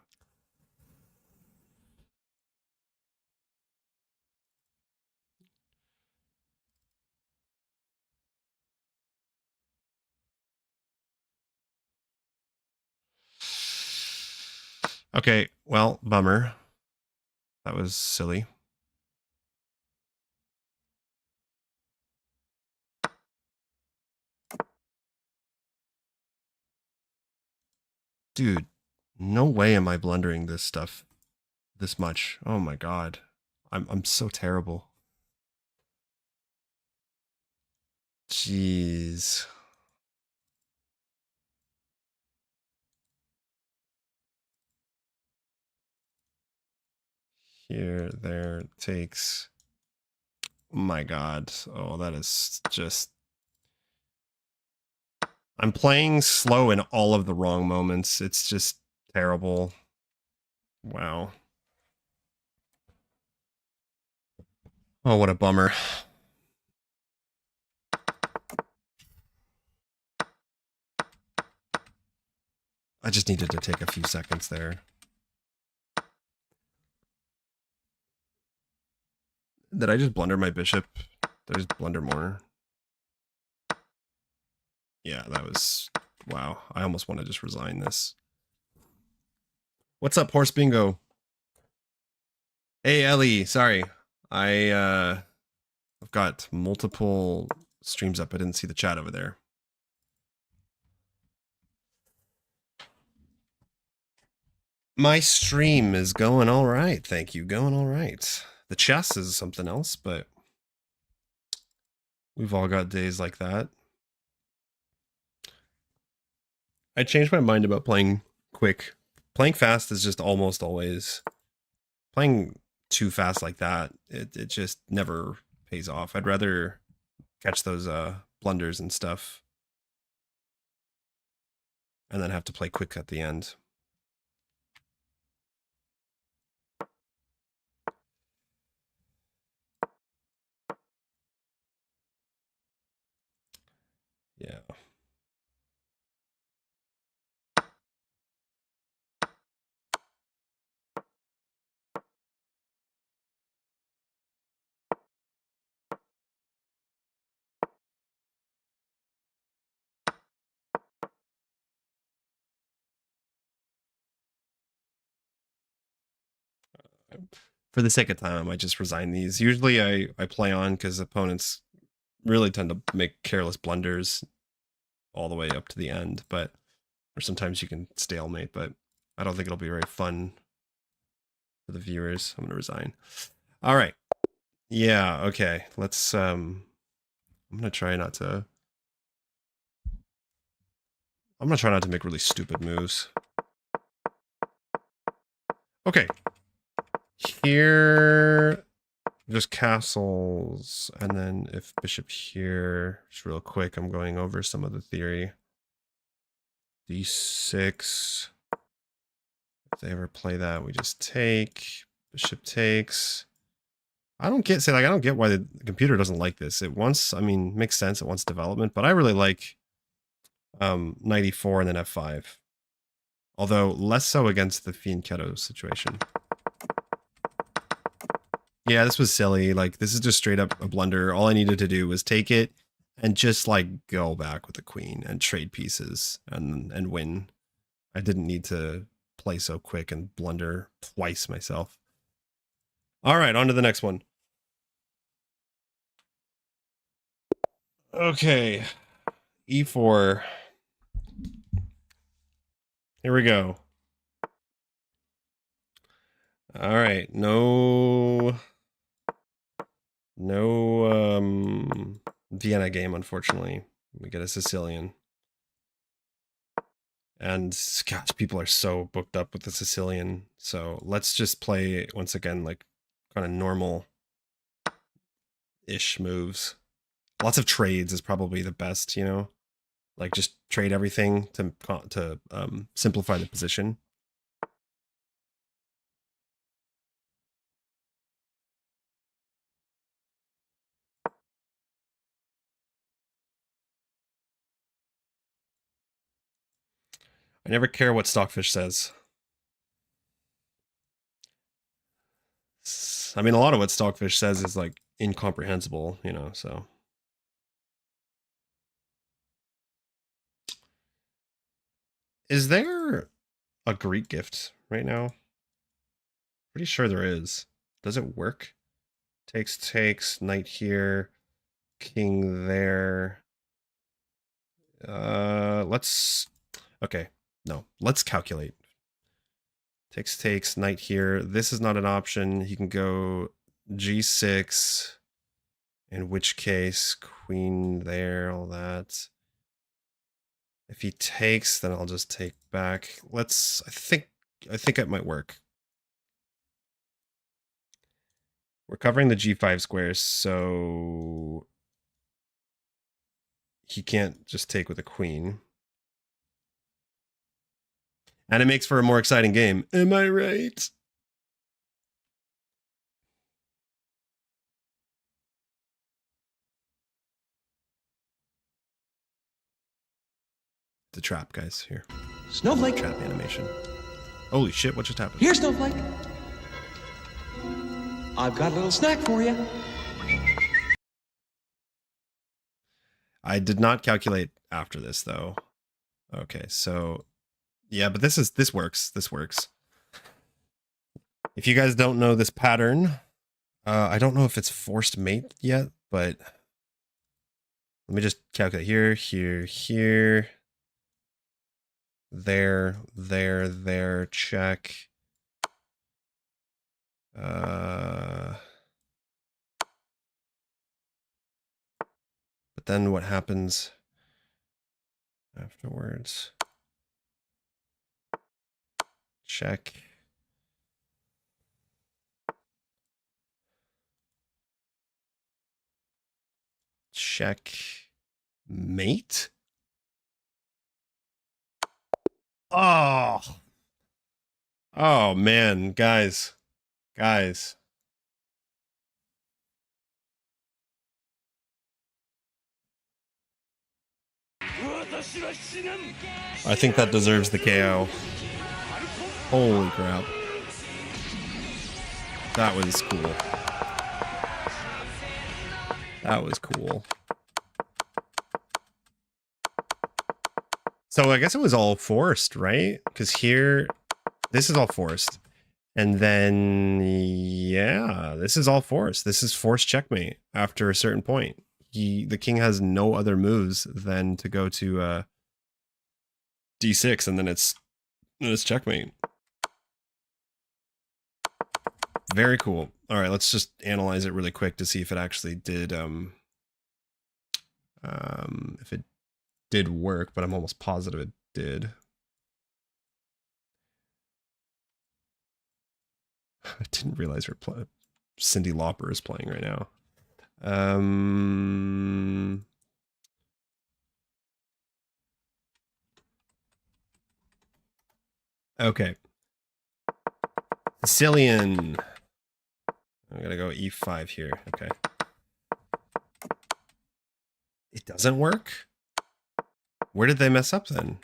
Okay, well, bummer. That was silly. Dude, no way am I blundering this stuff this much. Oh my god. I'm so terrible. Jeez. Here, there, takes. Oh my god. Oh, that is just... I'm playing slow in all of the wrong moments. It's just terrible. Wow. Oh, what a bummer. I just needed to take a few seconds there. Did I just blunder my bishop? Did I just blunder more? Yeah, that was... Wow. I almost want to just resign this. What's up, Horse Bingo? Hey, Ellie. Sorry. I've got multiple streams up. I didn't see the chat over there. My stream is going all right. Thank you. Going all right. The chess is something else, but we've all got days like that. I changed my mind about playing quick. Playing fast is just almost always... Playing too fast like that, it just never pays off. I'd rather catch those blunders and stuff and then have to play quick at the end. Yeah. For the sake of time, I might just resign these. Usually I play on because opponents really tend to make careless blunders all the way up to the end, but or sometimes you can stalemate, but I don't think it'll be very fun for the viewers. I'm gonna resign. All right. Yeah, okay. Let's I'm gonna try not to make really stupid moves. Okay. Here just castles, and then if bishop here, just real quick, I'm going over some of the theory. D6. If they ever play that, we just take. Bishop takes. I don't get why the computer doesn't like this. It wants, I mean, makes sense. It wants development, but I really like knight e4 and then f5. Although less so against the fianchetto situation. Yeah, this was silly. Like, this is just straight up a blunder. All I needed to do was take it and just like go back with the queen and trade pieces and win. I didn't need to play so quick and blunder twice myself. All right, on to the next one. Okay, e4. Here we go. All right, no Vienna game, unfortunately. We get a Sicilian. And gosh, people are so booked up with the Sicilian. So let's just play once again, like kind of normal-ish moves. Lots of trades is probably the best, you know, like just trade everything to simplify the position. I never care what Stockfish says. I mean, a lot of what Stockfish says is like incomprehensible, you know, so. Is there a Greek gift right now? Pretty sure there is. Does it work? Takes, knight here, king there. Let's, okay, no, let's calculate. Takes, knight here. This is not an option. He can go g6, in which case queen there, all that. If he takes, then I'll just take back. Let's, I think it might work. We're covering the g5 squares, so he can't just take with a queen. And it makes for a more exciting game. Am I right? The trap, guys, here. Snowflake. Trap animation. Holy shit, what just happened? Here, Snowflake. I've got a little snack for you. I did not calculate after this, though. Okay, so yeah, but this works. This works. If you guys don't know this pattern, I don't know if it's forced mate yet, but let me just calculate here, here, there, check. But then what happens afterwards? Check. Check. Mate? Oh. Oh, man. Guys. Guys. I think that deserves the KO. Holy crap. That was cool. That was cool. So I guess it was all forced, right? Because here, this is all forced. And then, yeah, this is all forced. This is forced checkmate after a certain point. The king has no other moves than to go to d6, and then it's checkmate. Very cool. All right, let's just analyze it really quick to see if it actually did if it did work, but I'm almost positive it did. I didn't realize Cyndi Lauper is playing right now. Okay. Sicilian. I'm gonna go e5 here. Okay. It doesn't work? Where did they mess up then?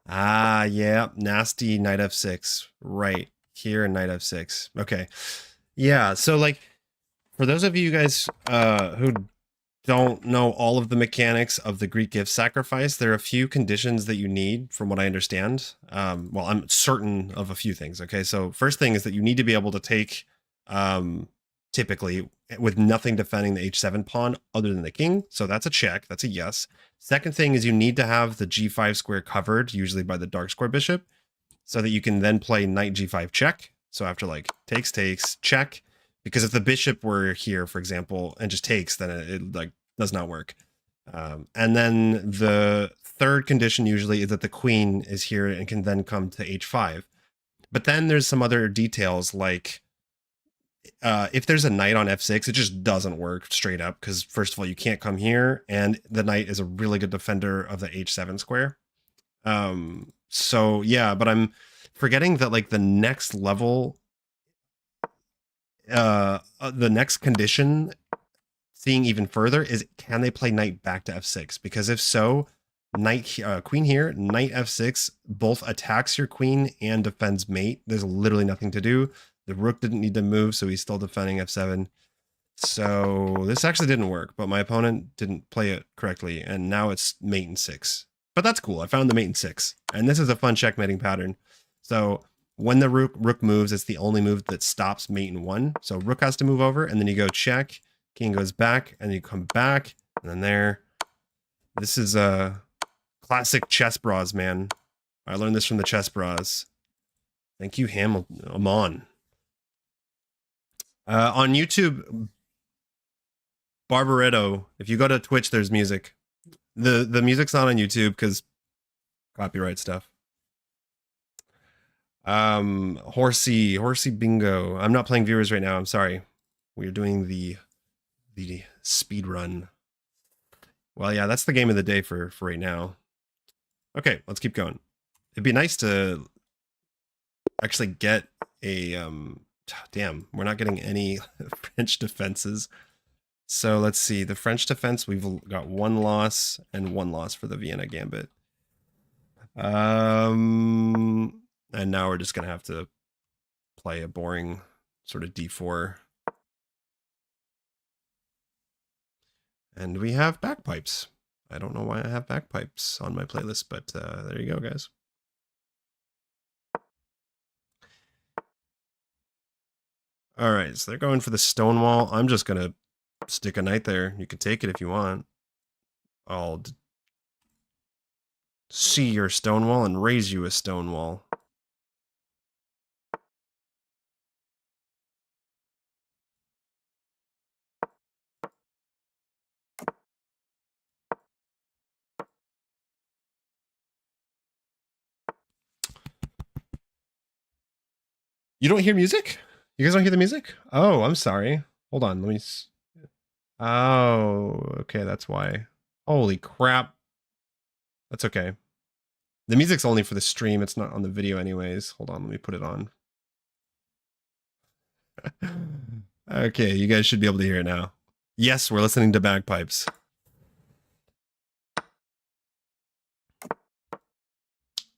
Ah, yeah, nasty knight f6. Right here, knight f6. Okay. Yeah, so like, for those of you guys who don't know all of the mechanics of the Greek gift sacrifice, there are a few conditions that you need, from what I understand. Well, I'm certain of a few things. Okay, so first thing is that you need to be able to take, typically, with nothing defending the h7 pawn other than the king. So that's a check. That's a yes. Second thing is you need to have the g5 square covered, usually by the dark square bishop, so that you can then play knight g5 check. So after like takes, check. Because if the bishop were here, for example, and just takes, then it like does not work. And then the third condition usually is that the queen is here and can then come to h5. But then there's some other details like if there's a knight on f6, it just doesn't work straight up because first of all, you can't come here, and the knight is a really good defender of the h7 square. So yeah, but I'm forgetting that like the next level, the next condition, seeing even further, is can they play knight back to f6? Because if so, knight queen here, knight f6 both attacks your queen and defends mate. There's literally nothing to do. The rook didn't need to move, so he's still defending f7. So this actually didn't work, but my opponent didn't play it correctly, and now it's mate in 6. But that's cool. I found the mate in 6, and this is a fun checkmating pattern. So when the rook moves, it's the only move that stops mate in 1. So rook has to move over, and then you go check, king goes back, and you come back, and then there. This is a classic chess bras, man. I learned this from the chess bras. Thank you, Amon. On YouTube, Barbaretto, if you go to Twitch, there's music. The music's not on YouTube because copyright stuff. Horsey bingo. I'm not playing viewers right now. I'm sorry. We're doing the speed run. Well, yeah, that's the game of the day for right now. Okay, let's keep going. It'd be nice to actually get a damn, we're not getting any French defenses. So let's see. The French defense, we've got 1 loss and 1 loss for the Vienna Gambit. And now we're just gonna have to play a boring sort of d4. And we have bagpipes. I don't know why I have bagpipes on my playlist, but there you go, guys. All right, so they're going for the stonewall. I'm just gonna stick a knight there. You can take it if you want. I'll see your stonewall and raise you a stonewall. You don't hear music? You guys don't hear the music? Oh, I'm sorry. Hold on, let me... Oh, okay, that's why. Holy crap. That's okay. The music's only for the stream. It's not on the video anyways. Hold on, let me put it on. Okay, you guys should be able to hear it now. Yes, we're listening to bagpipes.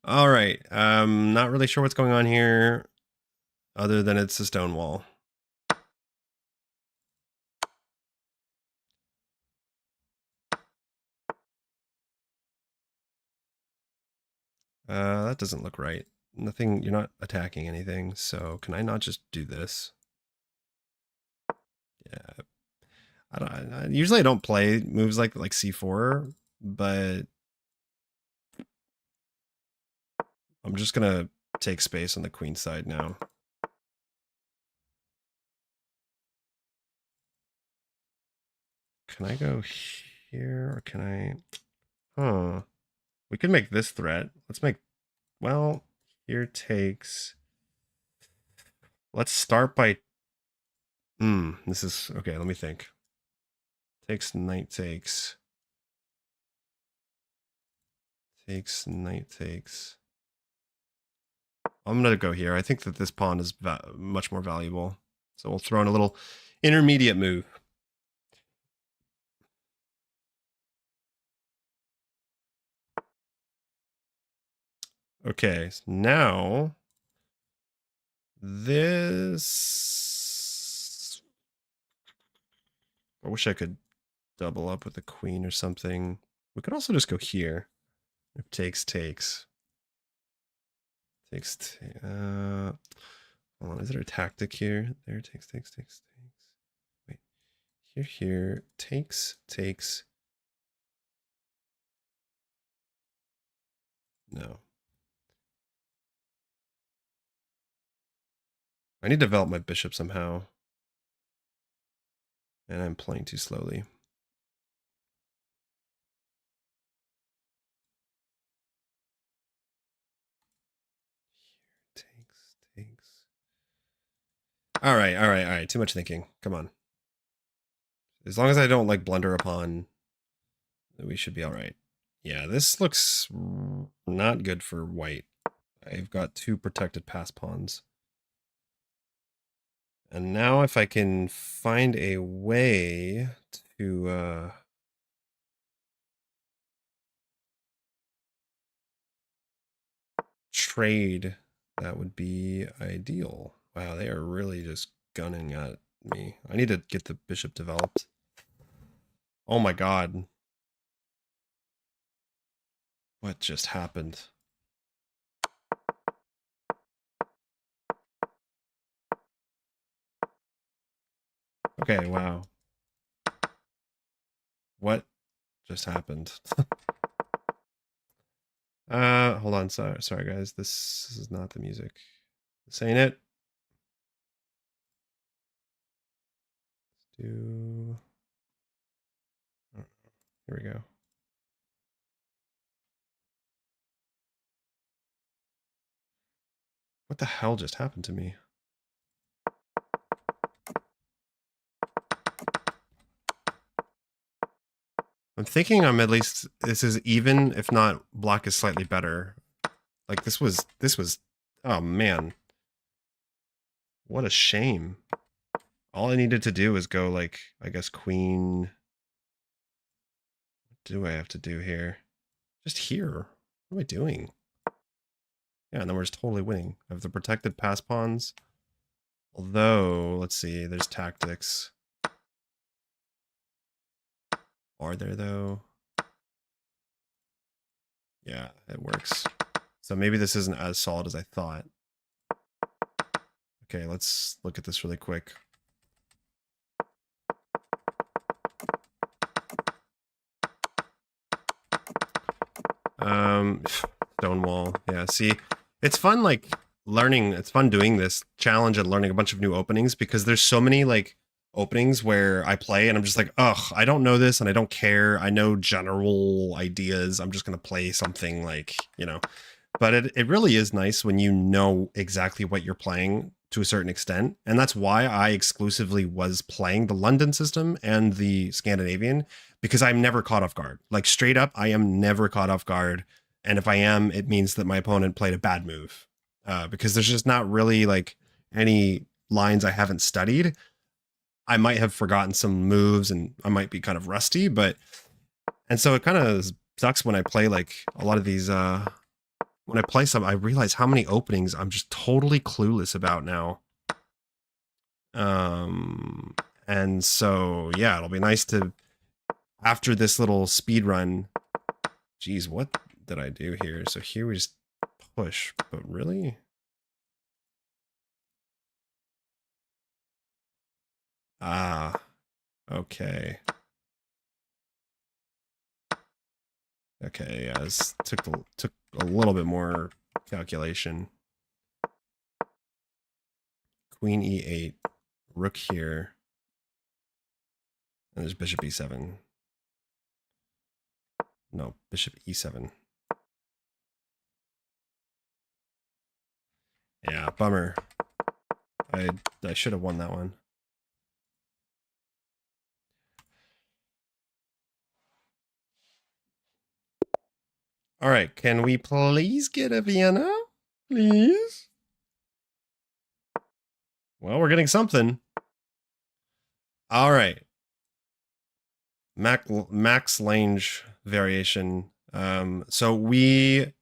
All right, not really sure what's going on here, other than it's a stone wall. That doesn't look right. Nothing, you're not attacking anything, so can I not just do this? Yeah. Usually I don't play moves like c4, but I'm just gonna take space on the queen side now. Can I go here, or can I... Huh. We could make this threat. Let's make... Well, here takes... Let's start by This is okay. Let me think. Takes, knight takes. Takes, knight takes. I'm gonna go here. I think that this pawn is much more valuable. So we'll throw in a little intermediate move. Okay, so now this. I wish I could double up with the queen or something. We could also just go here. If takes, takes. Takes, hold on, is there a tactic here? There, takes, takes, takes, takes. Wait, here, takes, takes. No. I need to develop my bishop somehow. And I'm playing too slowly. Takes, takes. All right. Too much thinking. Come on. As long as I don't like blunder upon, we should be all right. Yeah, this looks not good for white. I've got 2 protected pass pawns. And now if I can find a way to trade, that would be ideal. Wow, they are really just gunning at me. I need to get the bishop developed. Oh my god. What just happened? Okay, wow. What just happened? Hold on, sorry guys. This is not the music. This ain't it. Let's do. Here we go. What the hell just happened to me? I'm thinking I'm at least, this is even, if not black is slightly better. Like this was, oh man. What a shame. All I needed to do was go like, I guess queen. What do I have to do here? Just here. What am I doing? Yeah, and then we're just totally winning. I have the protected pass pawns. Although, let's see, there's tactics. Are there though? Yeah, it works. So maybe this isn't as solid as I thought. Okay, let's look at this really quick. Stonewall. Yeah, see, it's fun like learning, it's fun doing this challenge and learning a bunch of new openings because there's so many like openings where I play and I'm just like, ugh, I don't know this and I don't care. I know general ideas. I'm just gonna play something like, you know. But it really is nice when you know exactly what you're playing to a certain extent. And that's why I exclusively was playing the London system and the Scandinavian, because I'm never caught off guard. Like straight up, I am never caught off guard. And if I am, it means that my opponent played a bad move. Because there's just not really like any lines I haven't studied. I might have forgotten some moves and I might be kind of rusty, but and so it kind of sucks when I play like a lot of these when I play some, I realize how many openings I'm just totally clueless about now. And so yeah, it'll be nice to after this little speed run. Geez, what did I do here? So here we just push, but really? Ah, okay. Okay, yeah, this took a little bit more calculation. Queen e8, rook here, and there's bishop e7. No, bishop e7. Yeah, bummer. I should have won that one. All right, can we please get a Vienna? Please? Well, we're getting something. All right. Max Lange variation. So we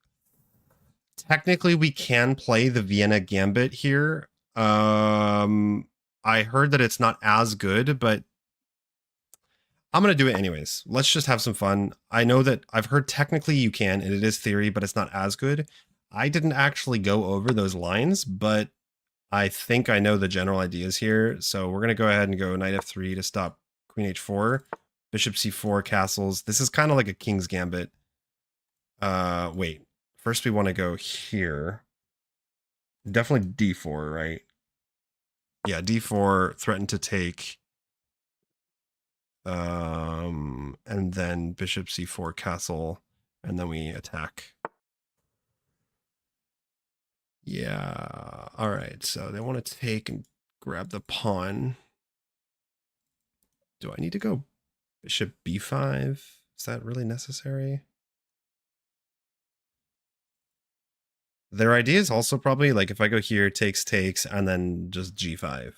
technically we can play the Vienna Gambit here. I heard that it's not as good, but I'm gonna do it anyways. Let's just have some fun. I know that I've heard technically you can, and it is theory, but it's not as good. I didn't actually go over those lines, but I think I know the general ideas here. So we're gonna go ahead and go knight f3 to stop queen h4, bishop c4, castles. This is kind of like a king's gambit. Wait. First we want to go here. Definitely d4, right? Yeah, d4, threaten to take. And then bishop c4, castle, and then we attack. Yeah, all right, so they want to take and grab the pawn. Do I need to go bishop b5? Is that really necessary? Their idea is also probably like if I go here, takes, and then just g5.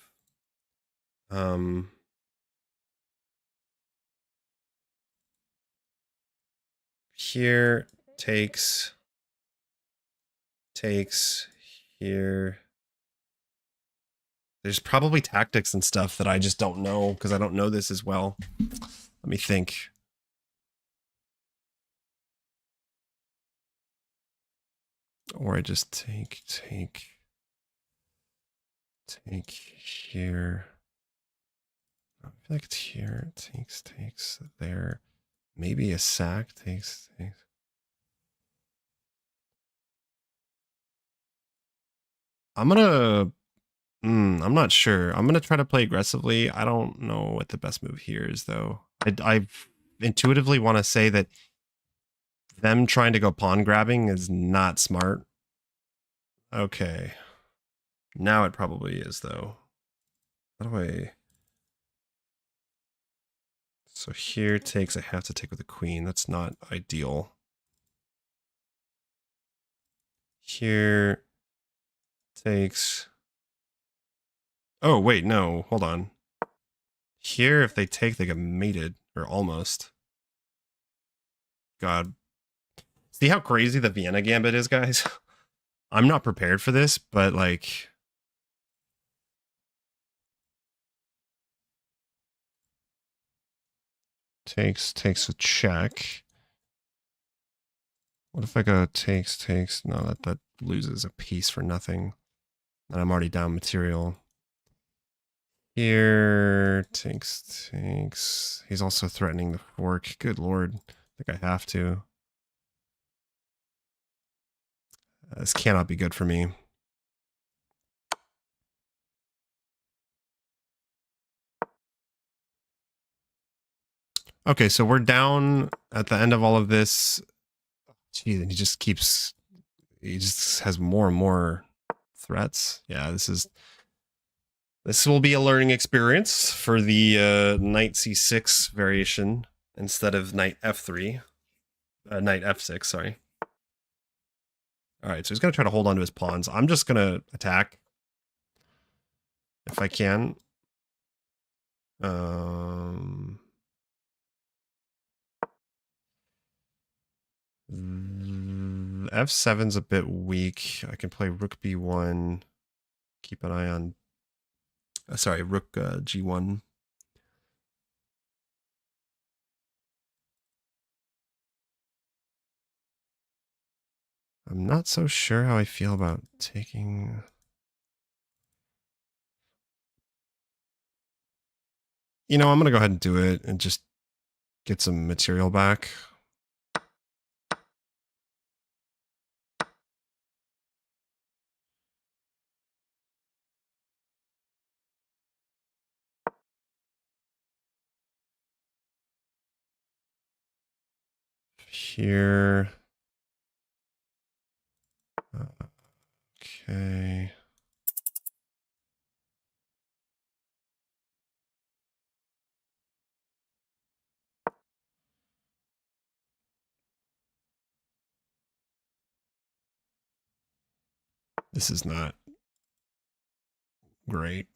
Here, takes, here. There's probably tactics and stuff that I just don't know because I don't know this as well. Let me think. Or I just take here. I feel like it's here. Takes there. Maybe a sack takes. I'm not sure. I'm gonna try to play aggressively. I don't know what the best move here is though. I intuitively want to say that them trying to go pawn grabbing is not smart. Okay. Now it probably is though. How do I... So here takes, I have to take with the queen. That's not ideal. Here takes... Oh, wait, no, hold on. Here, if they take, they get mated, or almost. God. See how crazy the Vienna Gambit is, guys? I'm not prepared for this, but like... Takes a check. What if I go takes? No, that loses a piece for nothing. And I'm already down material. Here, takes. He's also threatening the fork. Good lord. I think I have to. This cannot be good for me. Okay, so we're down at the end of all of this. Geez, and he just has more and more threats. Yeah, this will be a learning experience for the knight c6 variation instead of knight f3. Knight f6, sorry. All right, so he's going to try to hold on to his pawns. I'm just going to attack if I can. F7's a bit weak. I can play rook b1. Keep an eye on... sorry, rook g1. I'm not so sure how I feel about taking... You know, I'm going to go ahead and do it and just get some material back. Here. Okay. This is not great.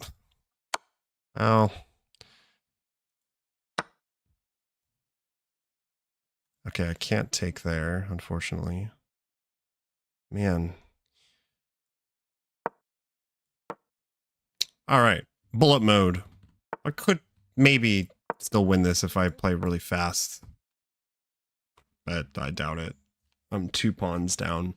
Oh. Okay, I can't take there, unfortunately. Man. All right, bullet mode. I could maybe still win this if I play really fast, but I doubt it. I'm 2 pawns down.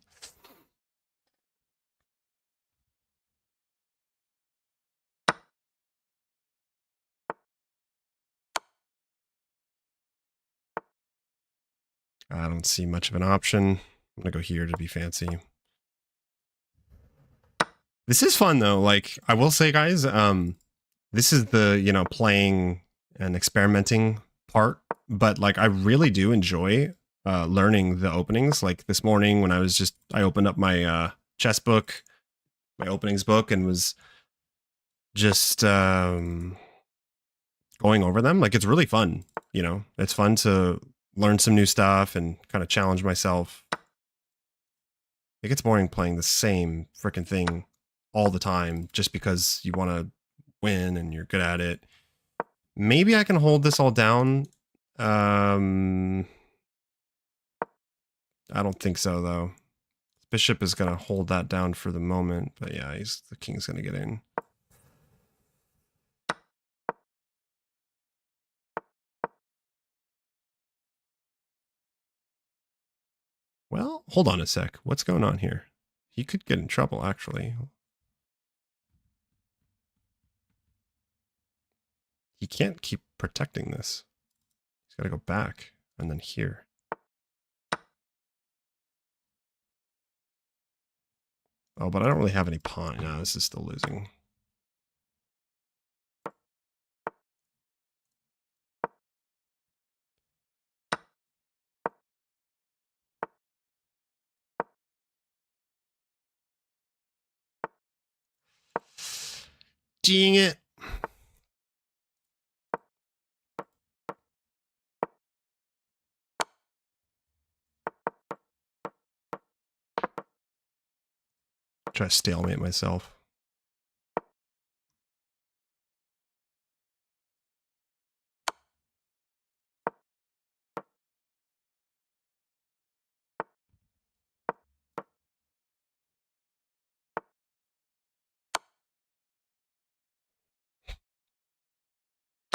I don't see much of an option. I'm gonna go here to be fancy. This is fun though. Like I will say, guys, this is the, you know, playing and experimenting part, but like I really do enjoy learning the openings. Like this morning when I opened up my chess book, my openings book, and was just going over them. Like it's really fun, you know. It's fun to learn some new stuff and kind of challenge myself. It gets boring playing the same freaking thing all the time just because you want to win and you're good at it. Maybe I can hold this all down. I don't think so though. Bishop is going to hold that down for the moment, but yeah, the king's going to get in. Well, hold on a sec. What's going on here? He could get in trouble, actually. He can't keep protecting this. He's got to go back and then here. Oh, but I don't really have any pawn. No, this is still losing. Dang it. Try to stalemate myself.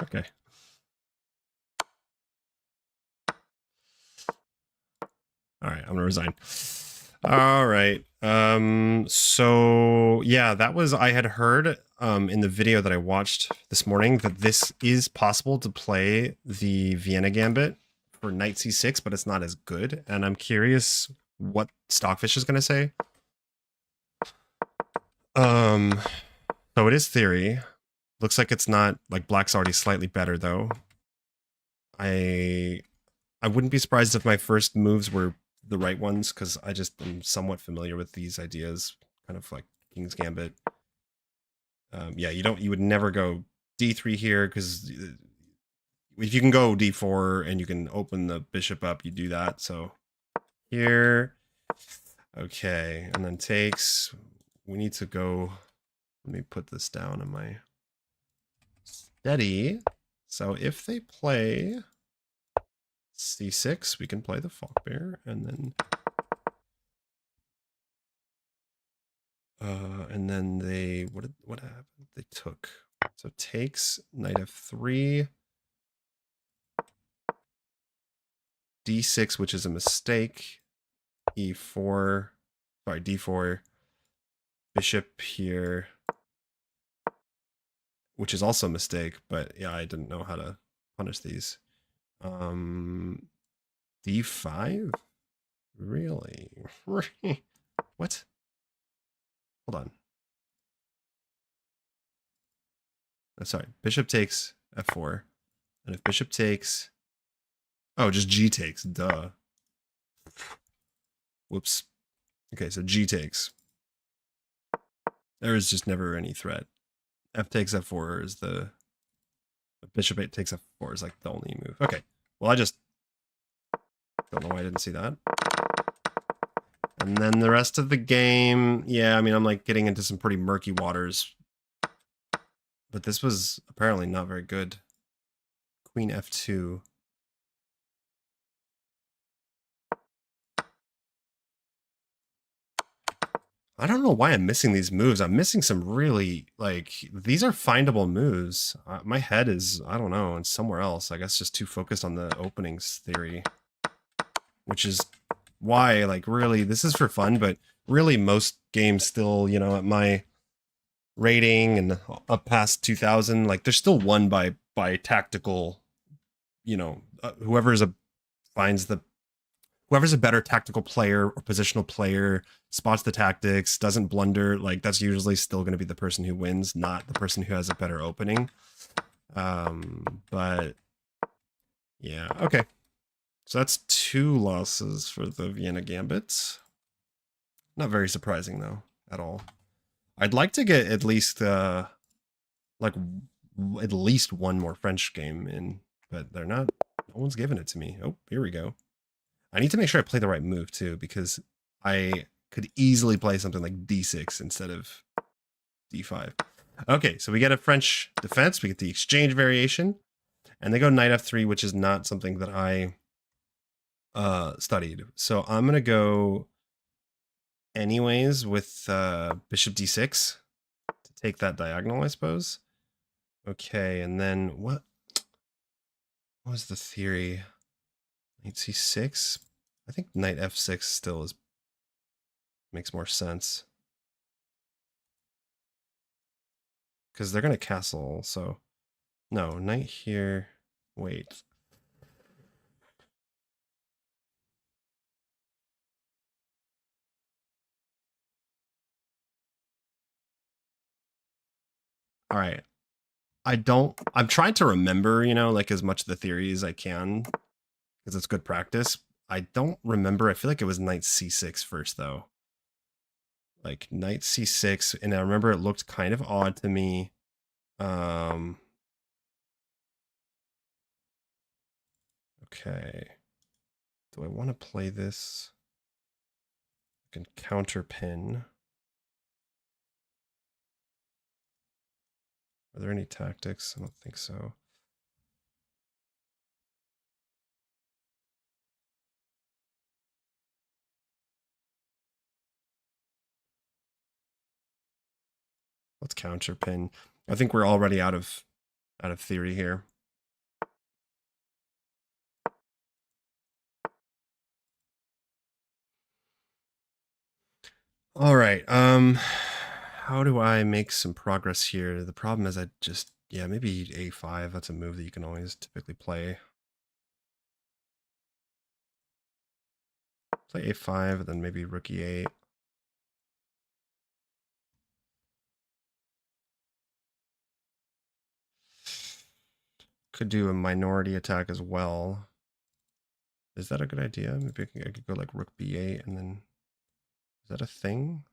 Okay. All right, I'm gonna resign. All right. So yeah, that was, I had heard in the video that I watched this morning that this is possible to play the Vienna Gambit for knight c6, but it's not as good. And I'm curious what Stockfish is gonna say. So it is theory. Looks like it's not, like black's already slightly better though. I wouldn't be surprised if my first moves were the right ones, because I just am somewhat familiar with these ideas, kind of like King's Gambit. Yeah, you would never go d3 here, because if you can go d4 and you can open the bishop up, you do that. So here, okay, and then takes. We need to go. Let me put this down on my steady. So if they play c6, we can play the Falkbear, and then they what happened? They took. So takes, knight f3, d6, which is a mistake, e4, sorry, d4, bishop here, which is also a mistake, but yeah, I didn't know how to punish these. d5? Really? What? Hold on. Oh, sorry, bishop takes f4, and if bishop takes, oh, just g takes, duh. Whoops. Okay, so g takes. There is just never any threat. F takes f4 is the bishop 8 takes f4 is like the only move. Okay, well, I just don't know why I didn't see that. And then the rest of the game, yeah, I mean, I'm like getting into some pretty murky waters. But this was apparently not very good. Queen F2. I don't know why I'm missing these moves. I'm missing some really, like, these are findable moves. My head is, I don't know, and somewhere else. I guess just too focused on the openings theory. Which is why, like, really, this is for fun, but really most games still, you know, at my rating and up past 2000, like, they're still won by tactical, you know, finds the whoever's a better tactical player or positional player, spots the tactics, doesn't blunder, like that's usually still going to be the person who wins, not the person who has a better opening. But yeah, okay. So that's 2 losses for the Vienna Gambit. Not very surprising though, at all. I'd like to get at least like at least one more French game in, but they're not. No one's giving it to me. Oh, here we go. I need to make sure I play the right move too, because I could easily play something like d6 instead of d5. Okay, so we get a French defense. We get the exchange variation, and they go knight f3, which is not something that I studied. So I'm gonna go anyways with bishop d6 to take that diagonal, I suppose. Okay, and then what was the theory? Knight c6. I think knight f6 still makes more sense. Because they're going to castle, so... No, knight here... Wait. Alright. I'm trying to remember, you know, like as much of the theory as I can, because it's good practice. I don't remember. I feel like it was knight c6 first, though. Like, knight c6, and I remember it looked kind of odd to me. Okay. Do I want to play this? I can counter pin. Are there any tactics? I don't think so. Let's counter pin. I think we're already out of theory here. All right. How do I make some progress here? The problem is yeah, maybe a5. That's a move that you can always typically play. Play a5, and then maybe rook e8. Could do a minority attack as well. Is that a good idea? Maybe I could go like rook b8, and then... Is that a thing?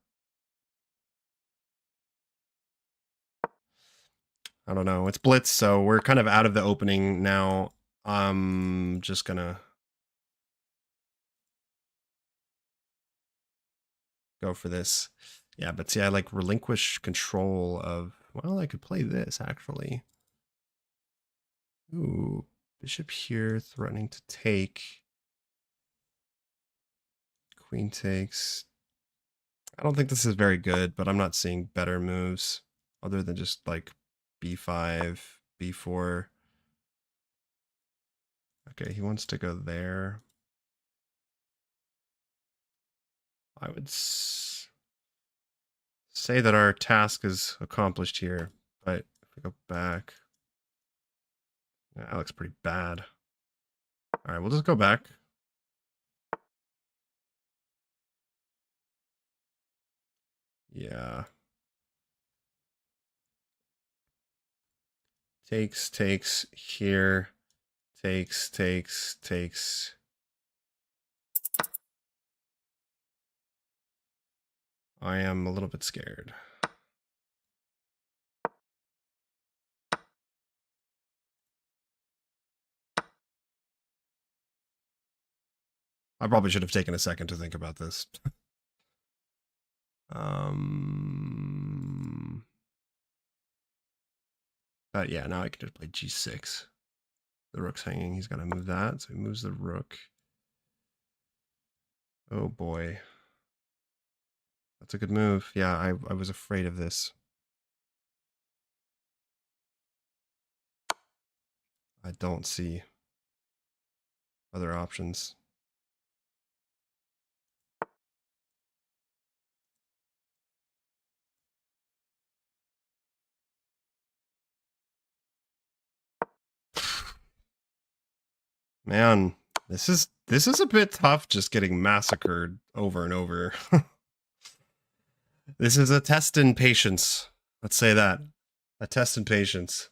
I don't know. It's blitz, so we're kind of out of the opening now. I'm just gonna go for this. Yeah, but see, I like relinquish control of... Well, I could play this, actually. Ooh, bishop here, threatening to take. Queen takes. I don't think this is very good, but I'm not seeing better moves other than just like b5, b4. Okay, he wants to go there. I would say that our task is accomplished here, but if we go back, yeah, that looks pretty bad. All right, we'll just go back. Yeah. Takes here. Takes. I am a little bit scared. I probably should have taken a second to think about this. But yeah, now I can just play g6. The rook's hanging. He's got to move that. So he moves the rook. Oh boy. That's a good move. Yeah, I was afraid of this. I don't see other options. Man, this is a bit tough just getting massacred over and over. This is a test in patience. Let's say that. A test in patience.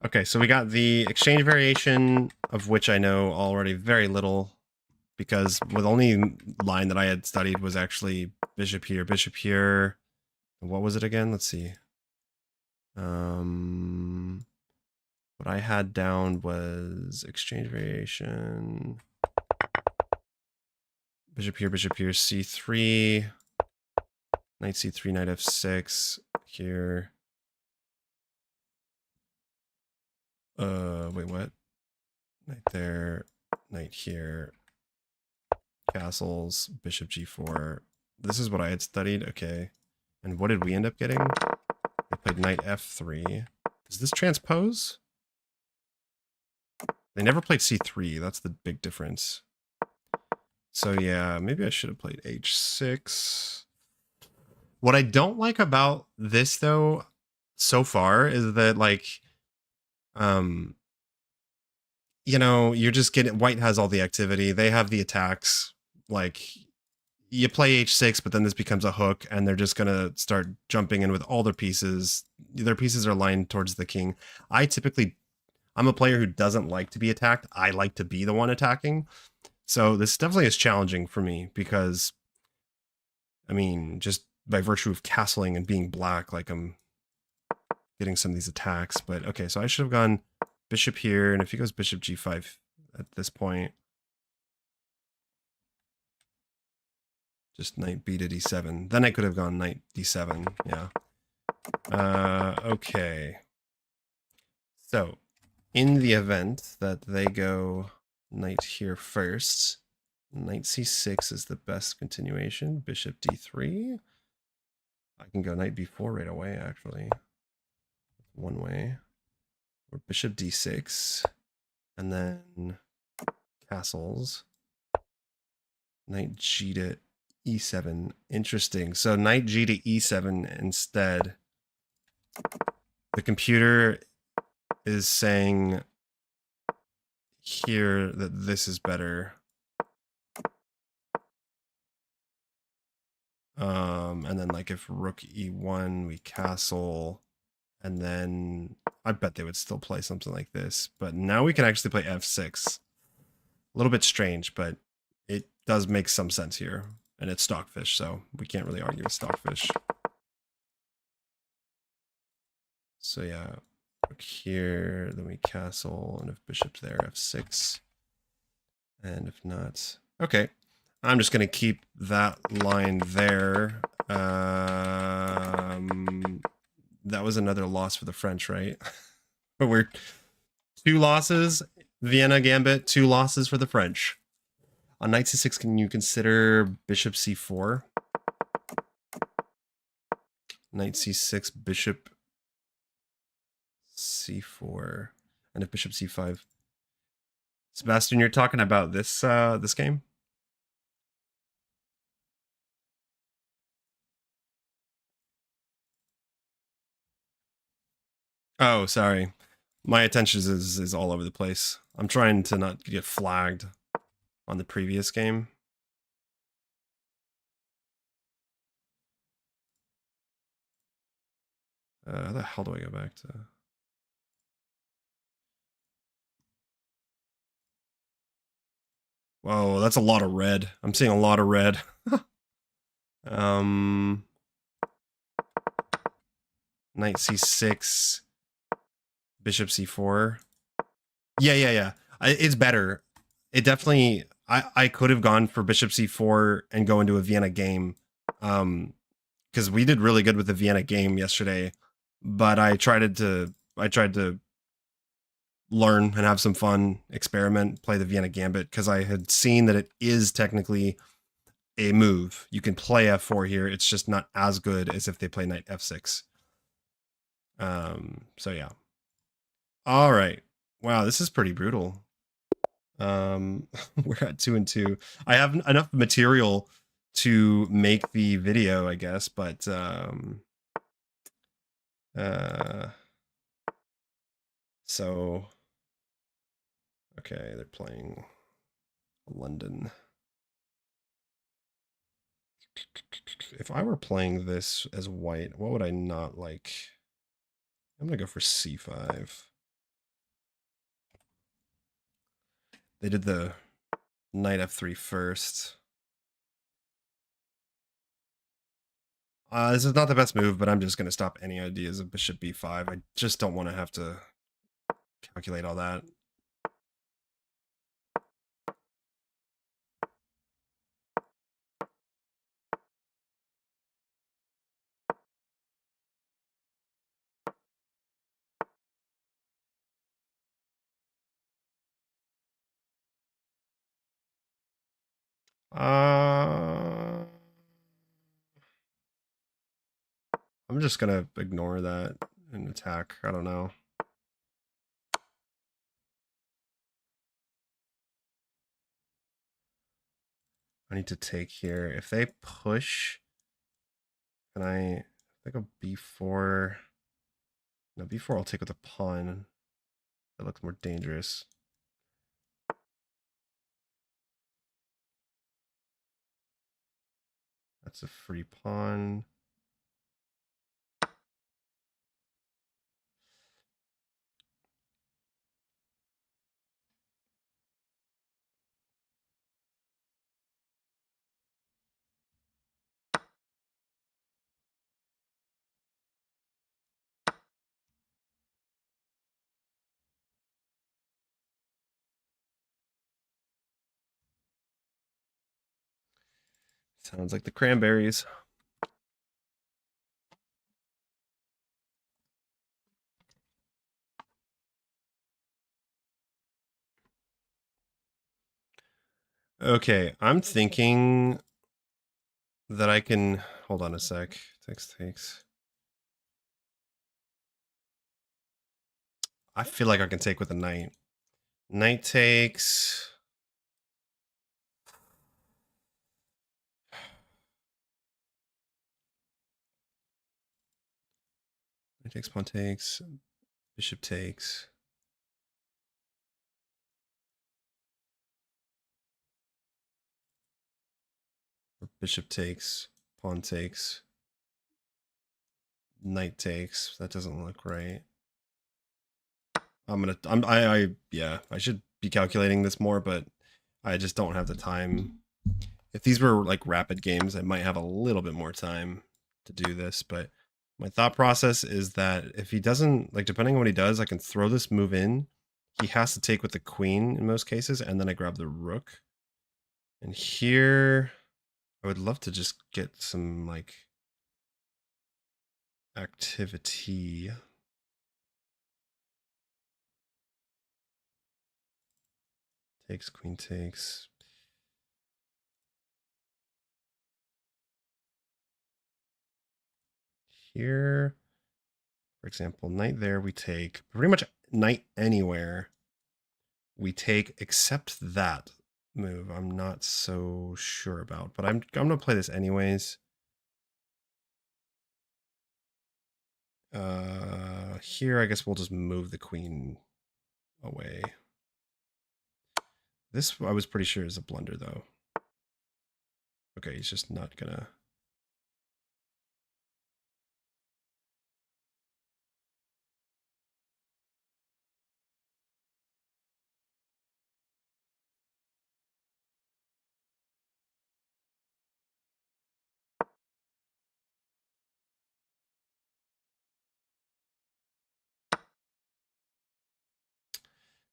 Okay, so we got the exchange variation, of which I know already very little, because the only line that I had studied was actually bishop here, bishop here. What was it again? Let's see. What I had down was exchange variation. Bishop here, c3. Knight c3, knight f6 here. Wait, what? Knight there, knight here. Castles, bishop g4. This is what I had studied. Okay. And what did we end up getting? We played knight f3. Does this transpose? They never played c3. That's the big difference. So yeah, maybe I should have played h6. What I don't like about this though so far is that like you know, you're just getting white has all the activity. They have the attacks. Like you play h6, but then this becomes a hook and they're just going to start jumping in with all their pieces. Their pieces are lined towards the king. I'm a player who doesn't like to be attacked. I like to be the one attacking. So this definitely is challenging for me because, I mean, just by virtue of castling and being black, like I'm getting some of these attacks. But okay, so I should have gone bishop here. And if he goes bishop g5 at this point, just knight b to d7. Then I could have gone knight d7. Yeah. Okay. So in the event that they go knight here first, knight c6 is the best continuation. Bishop d3. I can go knight b4 right away, actually. One way. Or bishop d6. And then castles. Knight g to e7. Interesting. So knight g to e7 instead. The computer is saying here that this is better. And then like if rook e1, we castle, and then I bet they would still play something like this. But now we can actually play f6. A little bit strange, but it does make some sense here. And it's stockfish, so we can't really argue with stockfish. So yeah, rook here, then we castle, and if bishop's there, f6. And if not, okay. I'm just going to keep that line there. That was another loss for the French, right? But we're 2 losses. Vienna Gambit, 2 losses for the French. On knight c6, can you consider bishop c4? Knight c6, bishop c4. And if bishop c5. Sebastian, you're talking about this this game? Oh, sorry. My attention is all over the place. I'm trying to not get flagged on the previous game. How the hell do I go back to? Whoa, that's a lot of red. I'm seeing a lot of red. Knight c6, bishop c4. Yeah. It's better. It definitely. I could have gone for bishop c4 and go into a Vienna game, because we did really good with the Vienna game yesterday. But I tried to learn and have some fun, experiment, play the Vienna Gambit, because I had seen that it is technically a move. You can play f4 here. It's just not as good as if they play knight f6. So yeah. All right. Wow, this is pretty brutal. We're at 2-2. I have enough material to make the video, I guess, but so okay, they're playing London. If I were playing this as white, what would I not like? I'm gonna go for c5. They did the knight f3 first. This is not the best move, but I'm just going to stop any ideas of bishop b5. I just don't want to have to calculate all that. I'm just going to ignore that and attack. I don't know. I need to take here. If they push, can I go b4? No, b4 I'll take with a pawn. That looks more dangerous. That's a free pawn. Sounds like the cranberries. Okay, I'm thinking that I can hold on a sec. Takes. I feel like I can take with a knight. Knight takes. Knight takes, pawn takes, bishop takes. Or bishop takes, pawn takes, knight takes. That doesn't look right. Yeah, I should be calculating this more, but I just don't have the time. If these were like rapid games, I might have a little bit more time to do this, but my thought process is that if he doesn't, like, depending on what he does, I can throw this move in. He has to take with the queen in most cases, and then I grab the rook. And here, I would love to just get some, like, activity. Takes, queen takes. Here, for example, knight there, we take pretty much knight anywhere. We take except that move. I'm not so sure about, but I'm gonna play this anyways. Here, I guess we'll just move the queen away. This, I was pretty sure, is a blunder, though. Okay, he's just not gonna...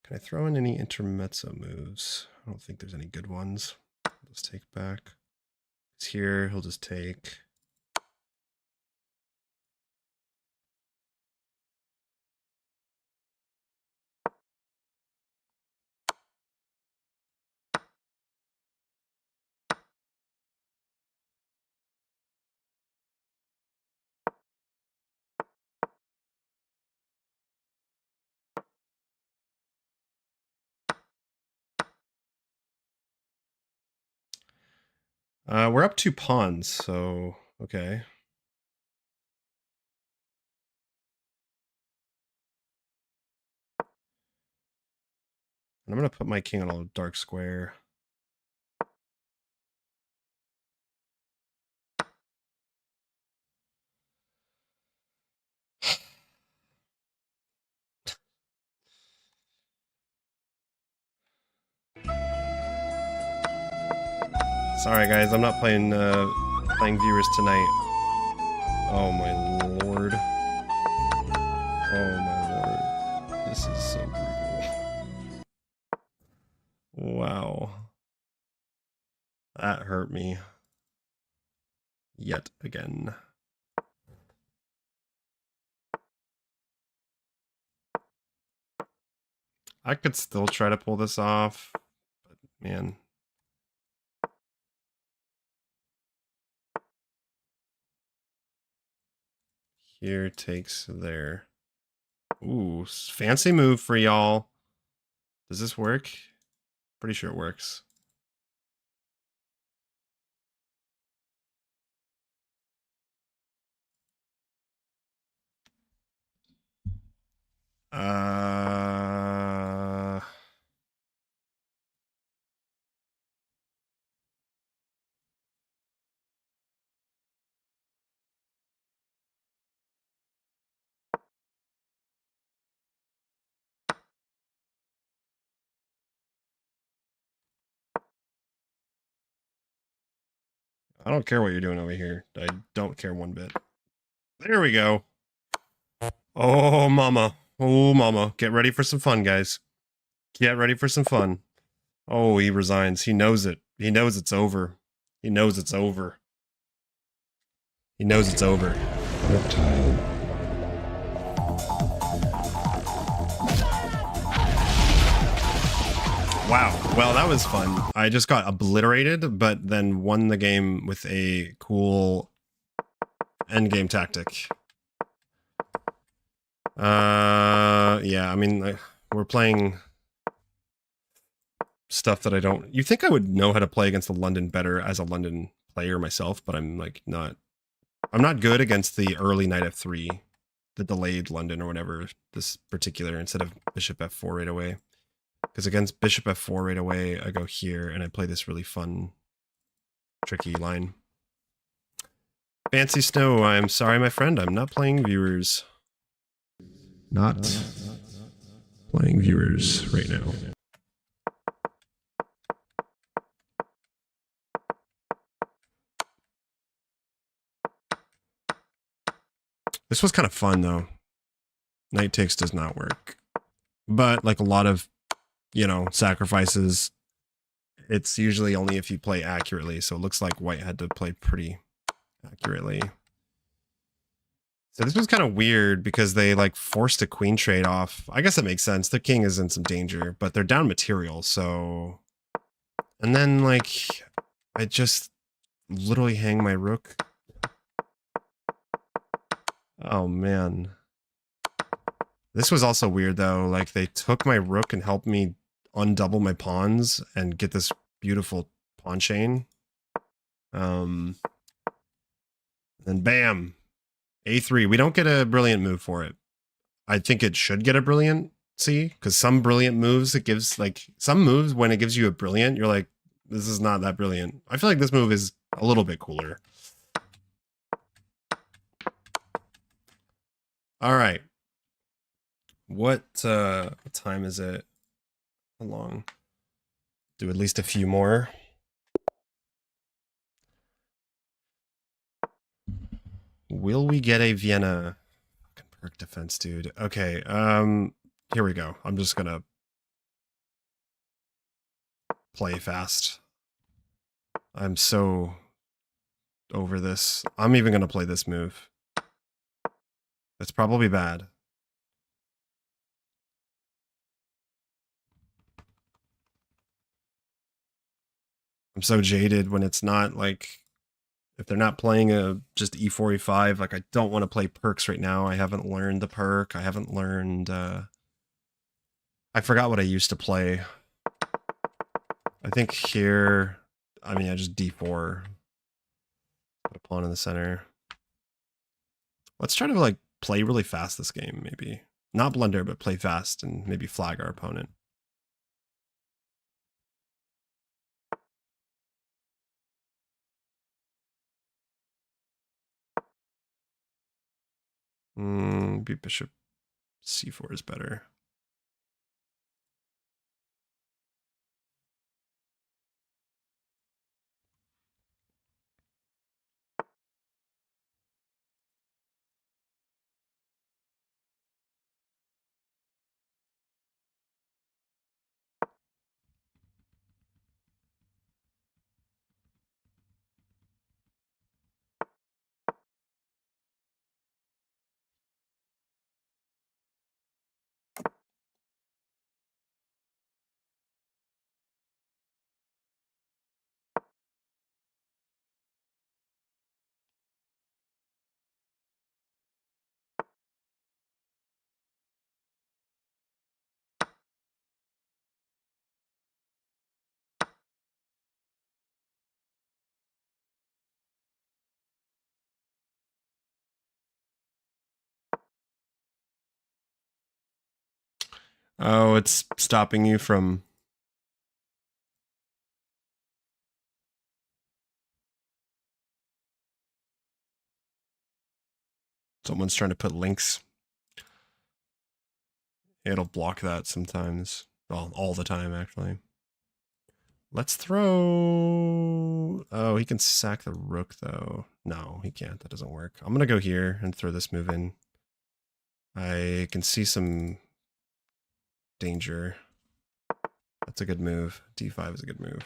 Can I throw in any intermezzo moves? I don't think there's any good ones. Let's take back. He's here. He'll just take. We're up 2 pawns, so okay. And I'm gonna put my king on a dark square. Sorry guys, I'm not playing viewers tonight. Oh my lord. Oh my lord. This is so brutal. Wow. That hurt me. Yet again. I could still try to pull this off, but man. Here takes there. Ooh, fancy move for y'all. Does this work? Pretty sure it works. I don't care what you're doing over here. I don't care one bit. There we go. Oh, mama. Oh, mama. Get ready for some fun, guys. Get ready for some fun. Oh, he resigns. He knows it. He knows it's over. He knows it's over. He knows it's over. Reptile. Wow. Well, that was fun. I just got obliterated, but then won the game with a cool endgame tactic. Yeah, I mean, we're playing stuff that I don't... You think I would know how to play against the London better as a London player myself, but I'm like not... I'm not good against the early knight f3, the delayed London or whatever, this particular, instead of bishop f4 right away. Because against bishop f4 right away, I go here and I play this really fun, tricky line. Fancy Snow, I'm sorry, my friend. I'm not playing viewers. Not playing viewers right now. This was kind of fun, though. Knight takes does not work. But like a lot of, you know, sacrifices, it's usually only if you play accurately. So it looks like white had to play pretty accurately. So this was kind of weird because they like forced a queen trade off. I guess it makes sense. The king is in some danger, but they're down material. So, and then like, I just literally hang my rook. Oh man. This was also weird though. Like they took my rook and helped me undouble my pawns and get this beautiful pawn chain. Then bam, a3. We don't get a brilliant move for it. I think it should get a brilliant, see? Because some brilliant moves, it gives like some moves when it gives you a brilliant, you're like, this is not that brilliant. I feel like this move is a little bit cooler. All right. What time is it? How long? Do at least a few more. Will we get a Vienna? Fucking perk defense, dude. Okay, here we go. I'm just gonna play fast. I'm so over this. I'm even going to play this move. That's probably bad. I'm so jaded when it's not like, if they're not playing a just E4, E5, like I don't want to play perks right now. I haven't learned the perk. I haven't learned, I forgot what I used to play. I think here, I mean, I just D4. Put a pawn in the center. Let's try to like play really fast this game, maybe. Not blunder, but play fast and maybe flag our opponent. Maybe bishop C4 is better. Oh, it's stopping you from... Someone's trying to put links. It'll block that sometimes. Well, all the time, actually. Let's throw... Oh, he can sack the rook, though. No, he can't. That doesn't work. I'm going to go here and throw this move in. I can see some danger. That's a good move. D5 is a good move.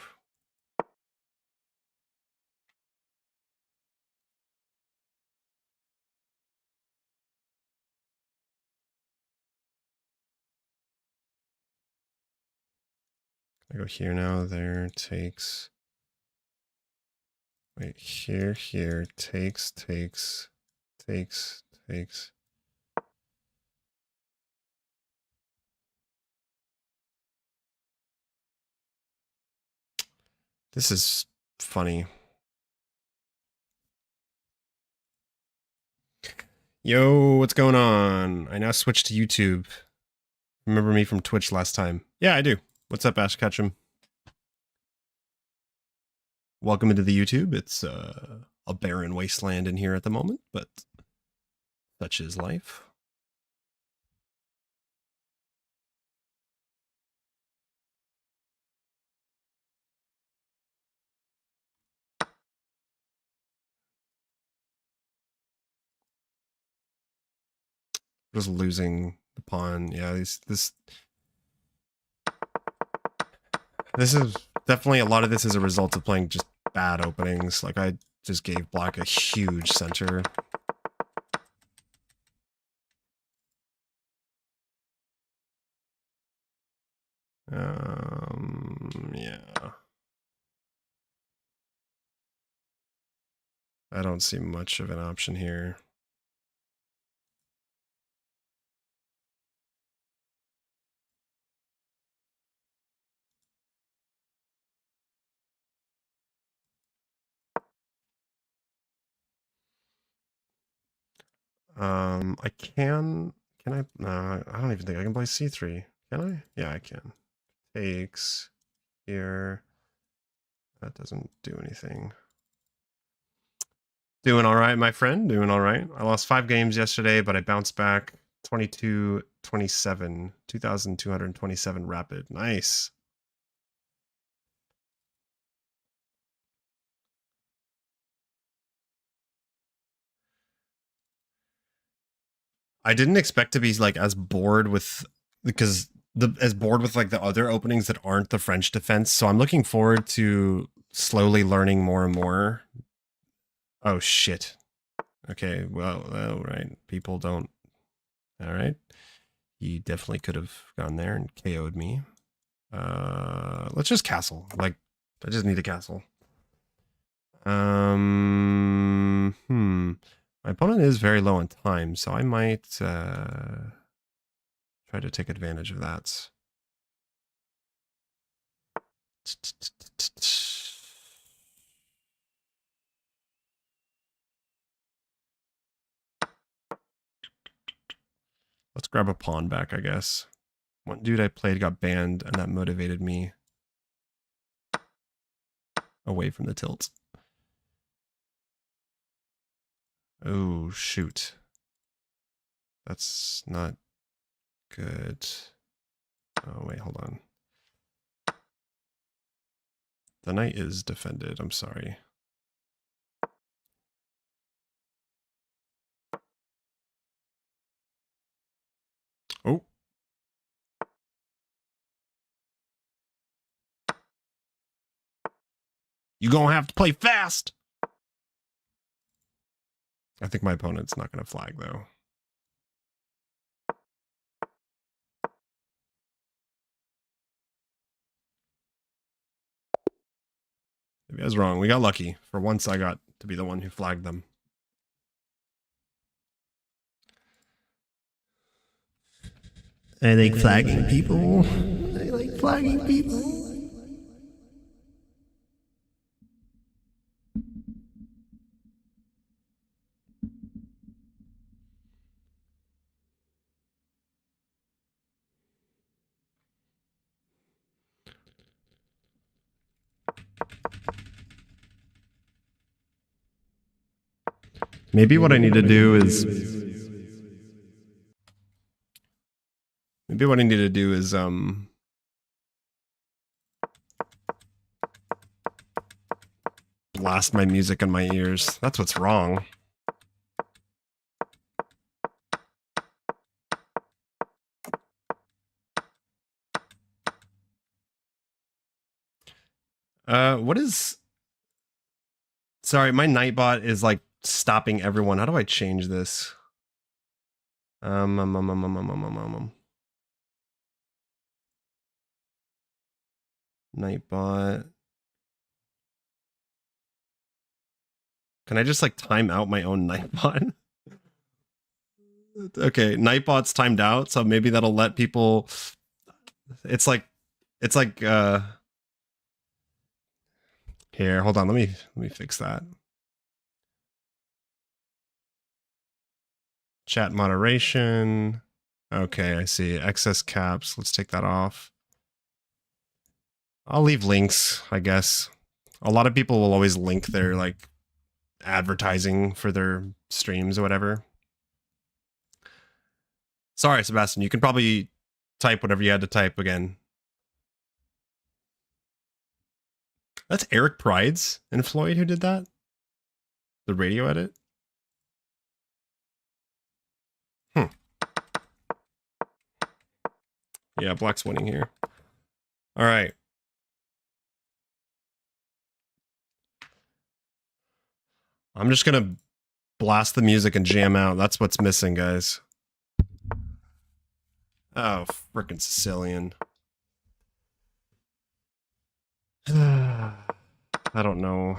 I go here now. There, takes... Wait, here, takes, takes, takes, takes. This is funny. Yo, what's going on? I now switched to YouTube. Remember me from Twitch last time? Yeah, I do. What's up, Ash Ketchum? Welcome into the YouTube. It's a barren wasteland in here at the moment, but such is life. Just losing the pawn. Yeah, this is definitely, a lot of this is a result of playing just bad openings. Like I just gave black a huge center. Yeah. I don't see much of an option here. I can I? No, I don't even think I can play C3. Can I? Yeah, I can. Takes here. That doesn't do anything. Doing all right, my friend. Doing all right. I lost 5 games yesterday, but I bounced back 22-27. 2,227 rapid. Nice. I didn't expect to be like as bored with, because as bored with like the other openings that aren't the French defense. So I'm looking forward to slowly learning more and more. Oh shit. Okay, well, all right. People don't. All right. He definitely could have gone there and KO'd me. Let's just castle. Like, I just need a castle. My opponent is very low on time, so I might try to take advantage of that. Let's grab a pawn back, I guess. One dude I played got banned, and that motivated me away from the tilt. Oh, shoot. That's not good. Oh, wait, hold on. The knight is defended. I'm sorry. Oh. You're going to have to play fast. I think my opponent's not going to flag, though. Maybe I was wrong. We got lucky. For once, I got to be the one who flagged them. I like flagging people. I like flagging people. Maybe what I need to do is blast my music in my ears. That's what's wrong. What is... Sorry, my Nightbot is like stopping everyone. How do I change this? Nightbot. Can I just like time out my own Nightbot? Okay, Nightbot's timed out, so maybe that'll let people... It's like here, hold on, let me fix that. Chat moderation. Okay, I see. Excess caps. Let's take that off. I'll leave links, I guess. A lot of people will always link their like advertising for their streams or whatever. Sorry, Sebastian, you can probably type whatever you had to type again. That's Eric Prides and Floyd who did that? The radio edit? Yeah, Black's winning here. All right. I'm just going to blast the music and jam out. That's what's missing, guys. Oh, frickin' Sicilian. I don't know.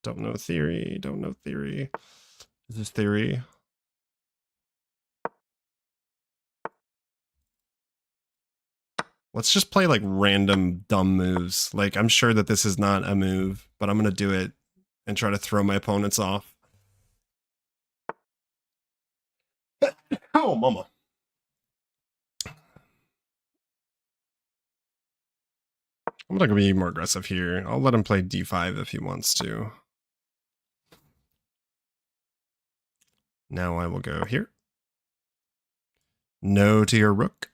Don't know theory. Don't know theory. Is this theory? Let's just play like random dumb moves. Like, I'm sure that this is not a move, but I'm going to do it and try to throw my opponents off. Oh, mama. I'm not going to be more aggressive here. I'll let him play d5 if he wants to. Now I will go here. No to your rook.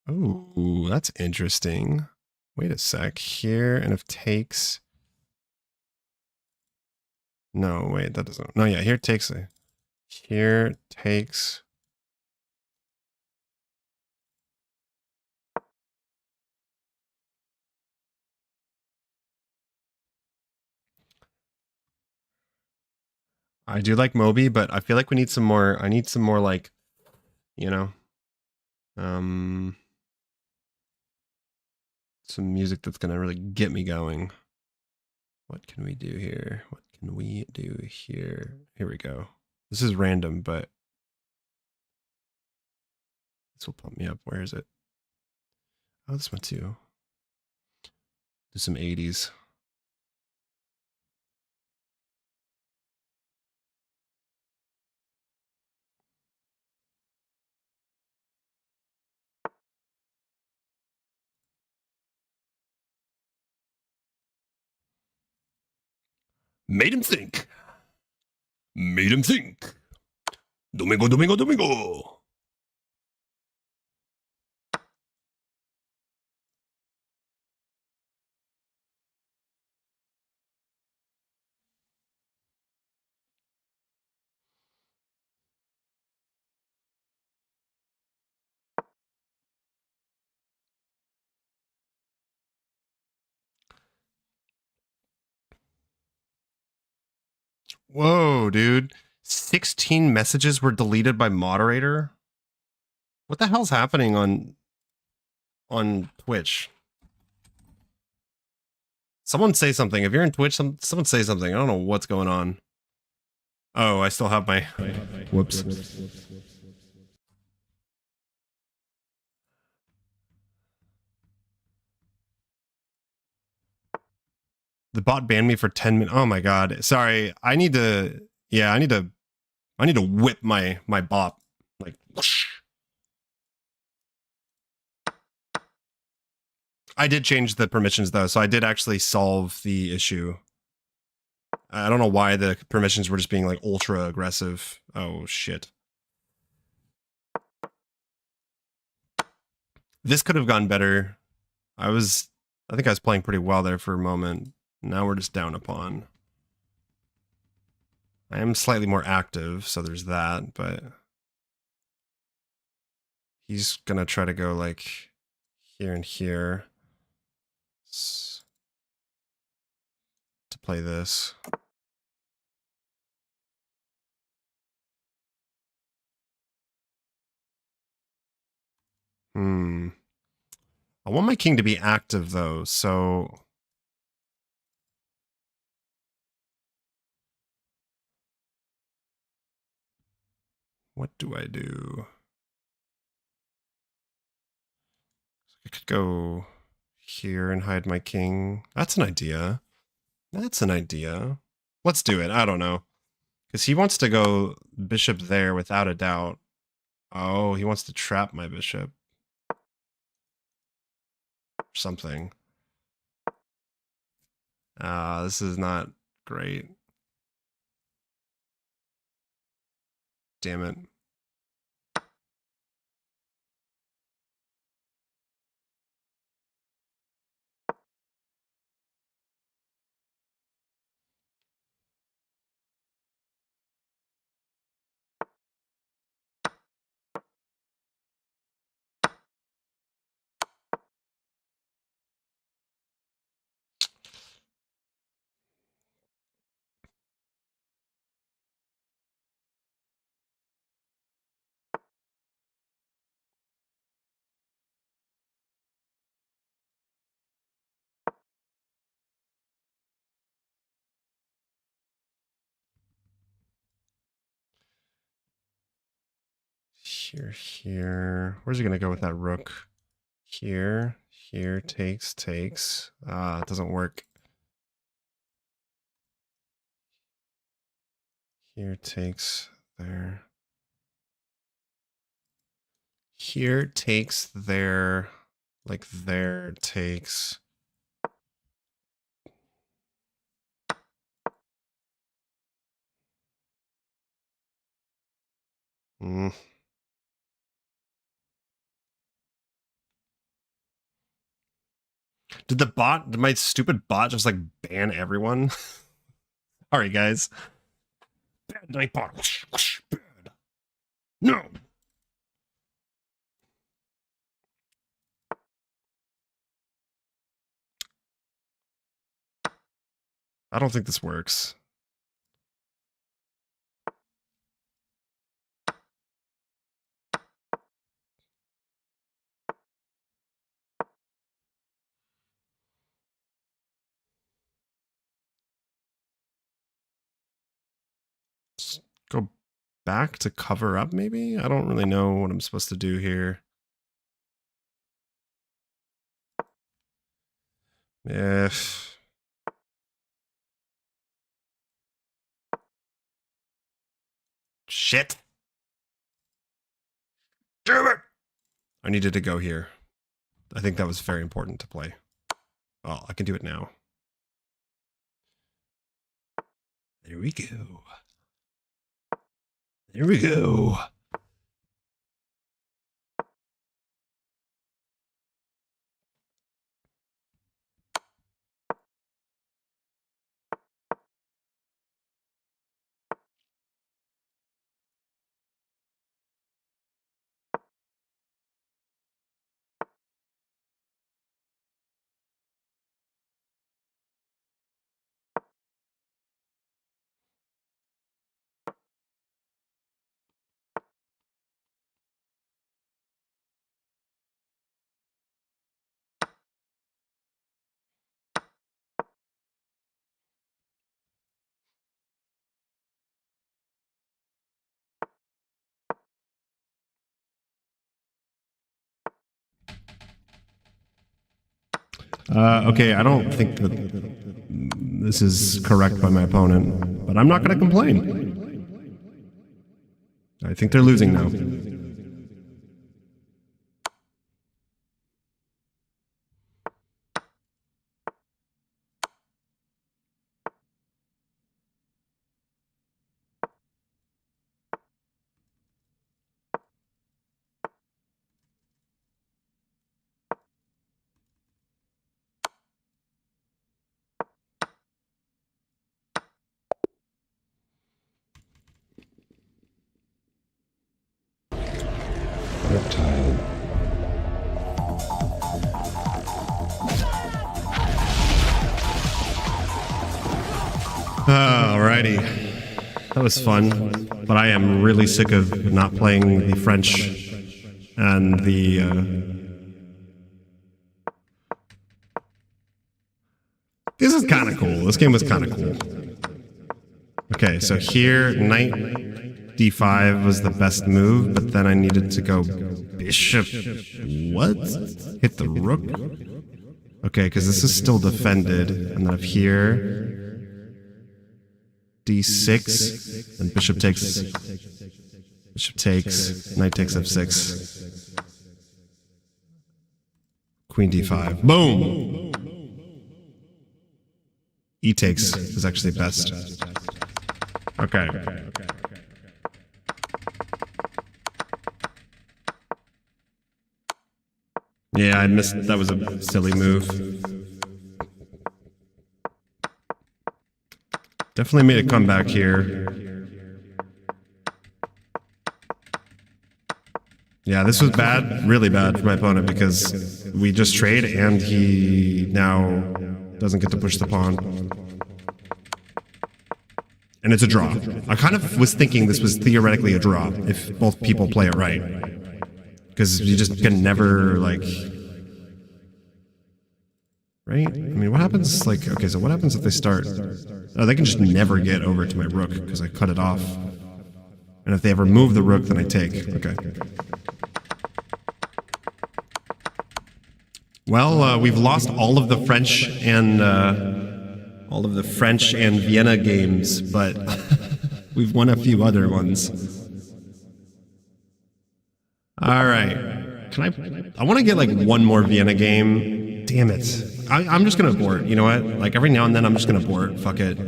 Oh, that's interesting. Wait a sec. Here, and if takes... No, wait, that doesn't... No, yeah, here takes... Here takes... I do like Moby, but I feel like we need some more... I need some more, like, you know... some music that's gonna really get me going. What can we do here? What can we do here? Here we go. This is random, but this will pump me up. Where is it? Oh, this one too. Do some 80s. Made him think. Made him think. Domingo, Domingo, Domingo. Whoa, dude. 16 messages were deleted by moderator? What the hell's happening on Twitch? Someone say something. If you're in Twitch, someone say something. I don't know what's going on. Oh, I still have my... Whoops. The bot banned me for 10 minutes. Oh my god. Sorry. I need to... Yeah, I need to whip my bot. Like, whoosh. I did change the permissions though, so I did actually solve the issue. I don't know why the permissions were just being like ultra aggressive. Oh shit. This could have gone better. I think I was playing pretty well there for a moment. Now we're just down upon. I am slightly more active, so there's that, but he's gonna try to go like here and here to play this. I want my king to be active though, so what do I do? I could go here and hide my king. That's an idea. That's an idea. Let's do it. I don't know. Because he wants to go bishop there without a doubt. Oh, he wants to trap my bishop. Or something. This is not great. Damn it. Here. Where's he going to go with that rook? Here. Here. Takes. It doesn't work. Here takes there. Here takes there. Like there takes. Mm. Did my stupid bot just like ban everyone? Sorry, guys. Bad night bot. Bad. No. I don't think this works. Just go back to cover up, maybe? I don't really know what I'm supposed to do here. If... Shit. Damn it! I needed to go here. I think that was very important to play. Oh, I can do it now. There we go. There we go. Okay, I don't think that this is correct by my opponent, but I'm not going to complain. I think they're losing now. Reptile. Alrighty. That was fun, but I am really sick of not playing the French and the... This is kind of cool. This game was kind of cool. Okay, so here, knight d5 was the best move, but then I needed to go bishop... What? Hit the rook? Okay, because this is still defended, and then up here... d6, and bishop takes, knight takes f6, queen d5, boom! E takes is actually best. Okay. Yeah, I missed, that was a silly move. Definitely made a comeback here. Yeah, this was bad, really bad for my opponent because we just trade and he now doesn't get to push the pawn. And it's a draw. I kind of was thinking this was theoretically a draw if both people play it right. Because you just can never, like... Right? I mean, what happens, like... Okay, so what happens if they start... Oh, they can just never get over to my rook because I cut it off. And if they ever move the rook, then I take. Okay. Well, we've lost all of the French and Vienna games, but we've won a few other ones. All right. I want to get like one more Vienna game. Damn it. I'm just going to abort. You know what? Like every now and then I'm just going to abort. Fuck it.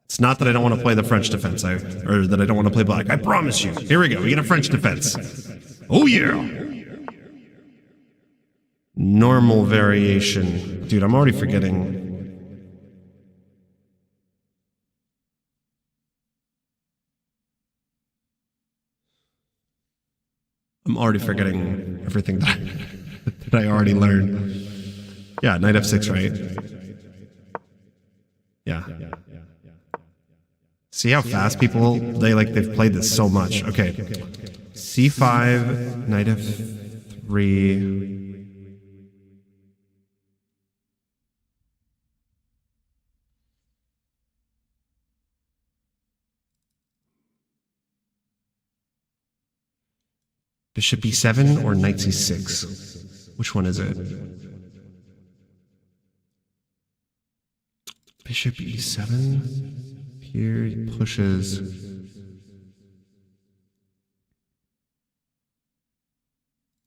It's not that I don't want to play the French defense, or that I don't want to play black. I promise you. Here we go. We get a French defense. Oh, yeah. Normal variation. Dude, I'm already forgetting. I'm already forgetting everything that I already learned. Yeah, knight f6, right? Yeah. See how fast people, they've played this so much. Okay. c5, knight f3. Bishop e7 or knight c6? Which one is it? Bishop e7. Here he pushes.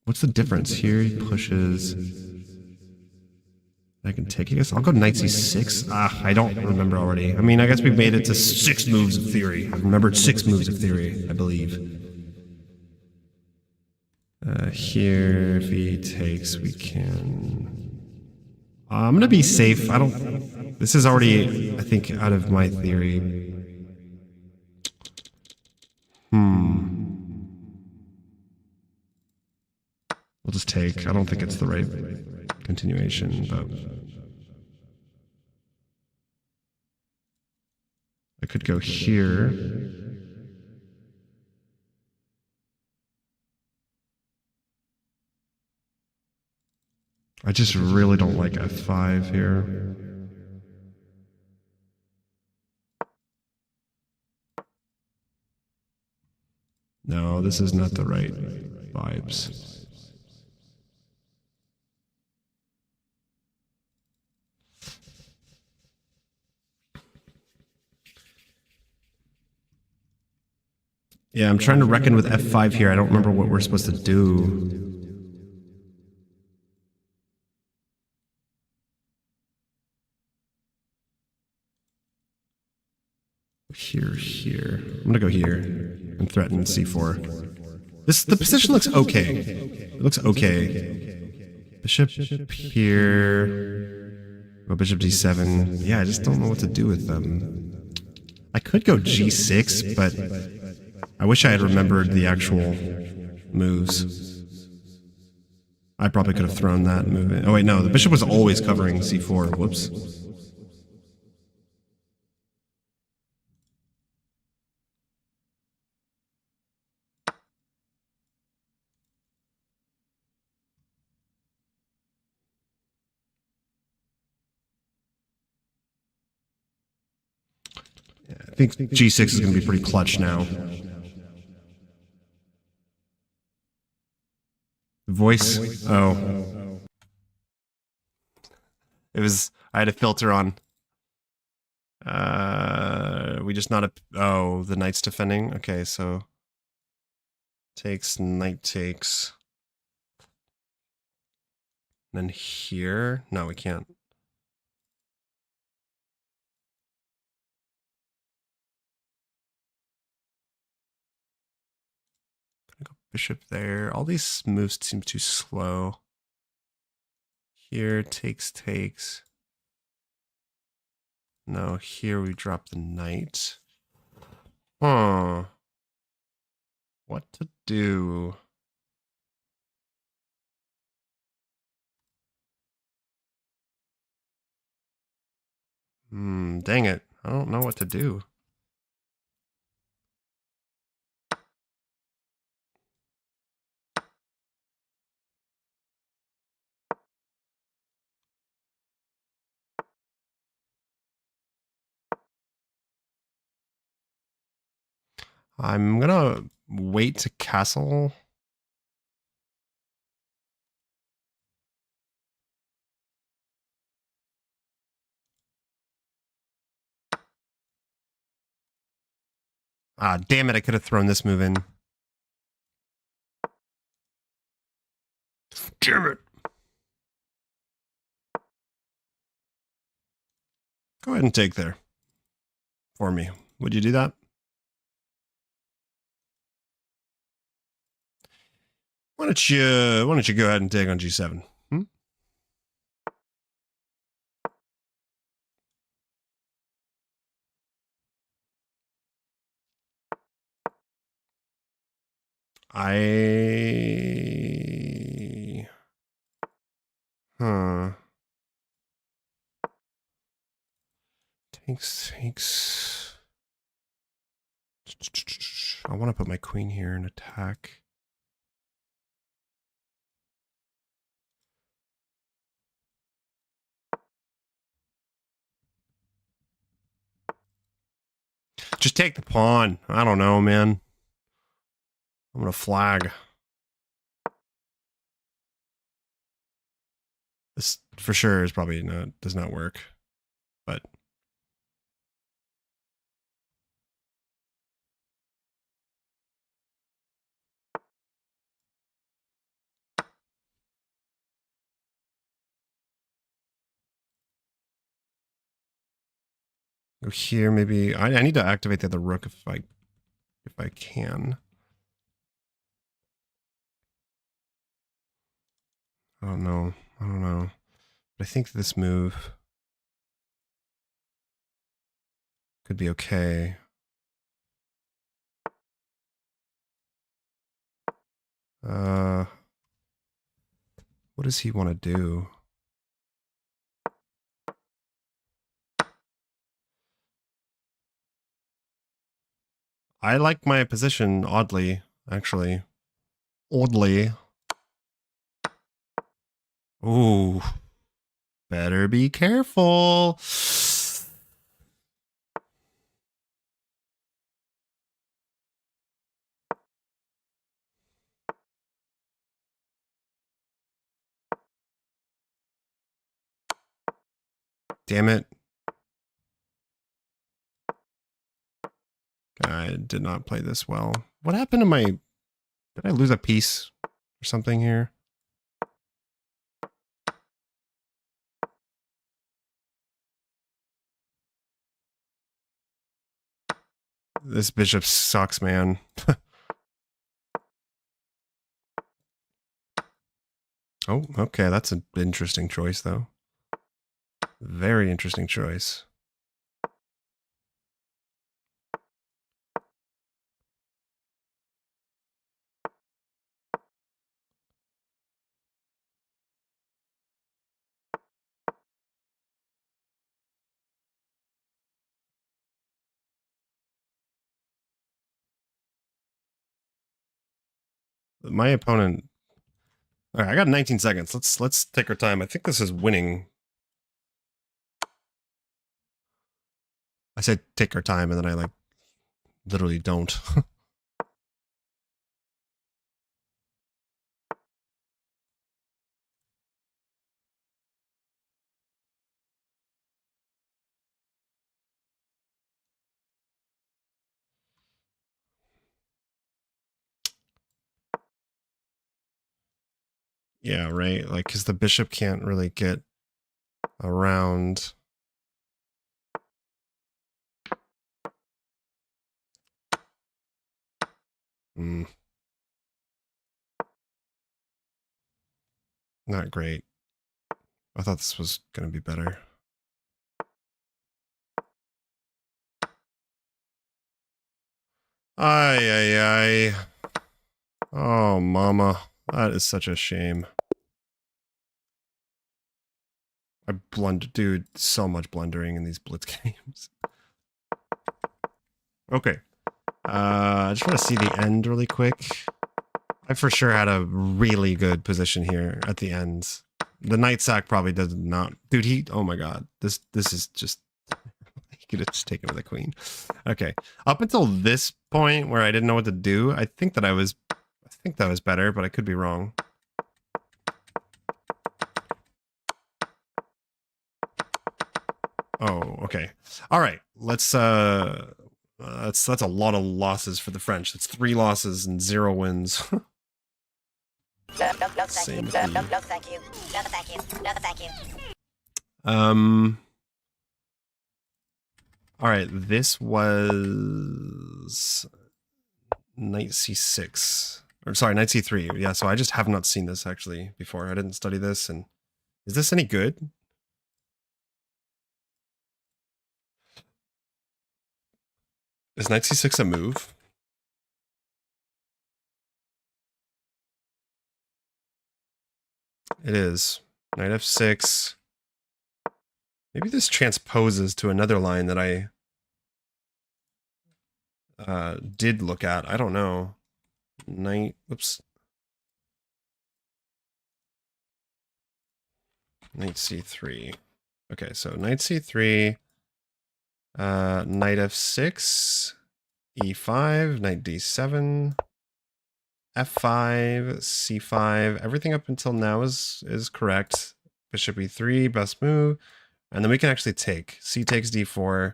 What's the difference? Here he pushes. I can take, I guess. I'll go knight c6. I don't remember already. I mean, I guess we've made it to 6 moves of theory. I've remembered 6 moves of theory, I believe. Here, if he takes, we can... I'm going to be safe. This is already, I think, out of my theory. We'll just take. I don't think it's the right continuation, but... I could go here. I just really don't like f5 here. No, this is not the right vibes. Yeah, I'm trying to reckon with f5 here. I don't remember what we're supposed to do. Here. I'm gonna go here and threaten c4. The position looks okay. It looks okay. Bishop here. Go bishop d7. Yeah, I just don't know what to do with them. I could go g6, but I wish I had remembered the actual moves. I probably could have thrown that move in. Oh wait, no, the bishop was always covering c4. Whoops. I think g6 is going to be pretty clutch now. Voice. Oh. It was... I had a filter on. We just not... Oh, the knight's defending? Okay, so... Takes, knight takes. Then here? No, we can't. Bishop there. All these moves seem too slow. Here, takes. No, here we drop the knight. Huh. What to do? Dang it. I don't know what to do. I'm gonna wait to castle. Ah, damn it, I could have thrown this move in. Damn it. Go ahead and take there. For me. Would you do that? Why don't you go ahead and take on g7? Huh. Takes. I want to put my queen here and attack. Just take the pawn. I don't know, man. I'm gonna flag. This for sure is probably does not work, but go here. Maybe I need to activate the other rook if I can. I don't know. But I think this move could be okay. What does he want to do? I like my position, oddly, actually. Oddly. Ooh. Better be careful. Damn it. I did not play this well. What happened to my... Did I lose a piece or something here? This bishop sucks, man. Oh, okay. That's an interesting choice, though. Very interesting choice. My opponent... All right, I got 19 seconds. Let's take our time. I think this is winning. I said take our time, and then I literally don't. Yeah, right. Like, because the bishop can't really get around. Not great. I thought this was going to be better. Ay, ay, ay. Oh, mama. That is such a shame. I blundered, dude, so much blundering in these blitz games. Okay. I just want to see the end really quick. I for sure had a really good position here at the end. The knight sack probably does not... Dude, oh my god. This is just... He could have just taken with the queen. Okay. Up until this point where I didn't know what to do, I think that was better, but I could be wrong. Oh, okay. All right. Let's that's a lot of losses for the French. That's 3 losses and 0 wins. No, thank you. No, thank you. No, thank you. No, thank you. All right. This was knight c6. Or sorry, knight c3. Yeah, so I just have not seen this actually before. I didn't study this. And is this any good? Is knight c6 a move? It is. Knight f6. Maybe this transposes to another line that I did look at. I don't know. Knight, oops. Knight c3. Okay, so knight c3, knight f6, e5, knight d7, f5, c5. Everything up until now is correct. Bishop e3, best move. And then we can actually take. C takes d4,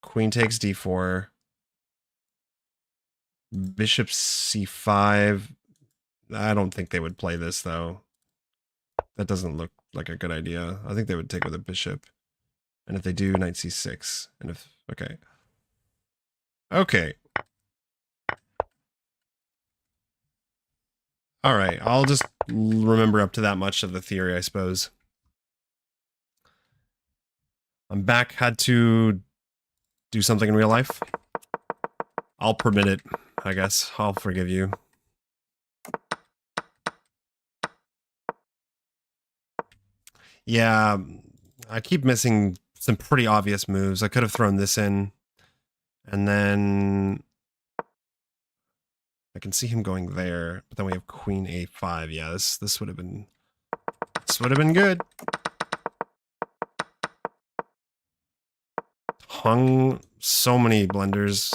queen takes d4, bishop c5. I don't think they would play this, though. That doesn't look like a good idea. I think they would take with a bishop. And if they do, knight c6. And if, okay. Okay. All right, I'll just remember up to that much of the theory, I suppose. I'm back, had to do something in real life. I'll permit it, I guess. I'll forgive you. Yeah, I keep missing some pretty obvious moves. I could have thrown this in, and then I can see him going there, but then we have queen a5. Yeah, this would have been good. Hung so many blunders.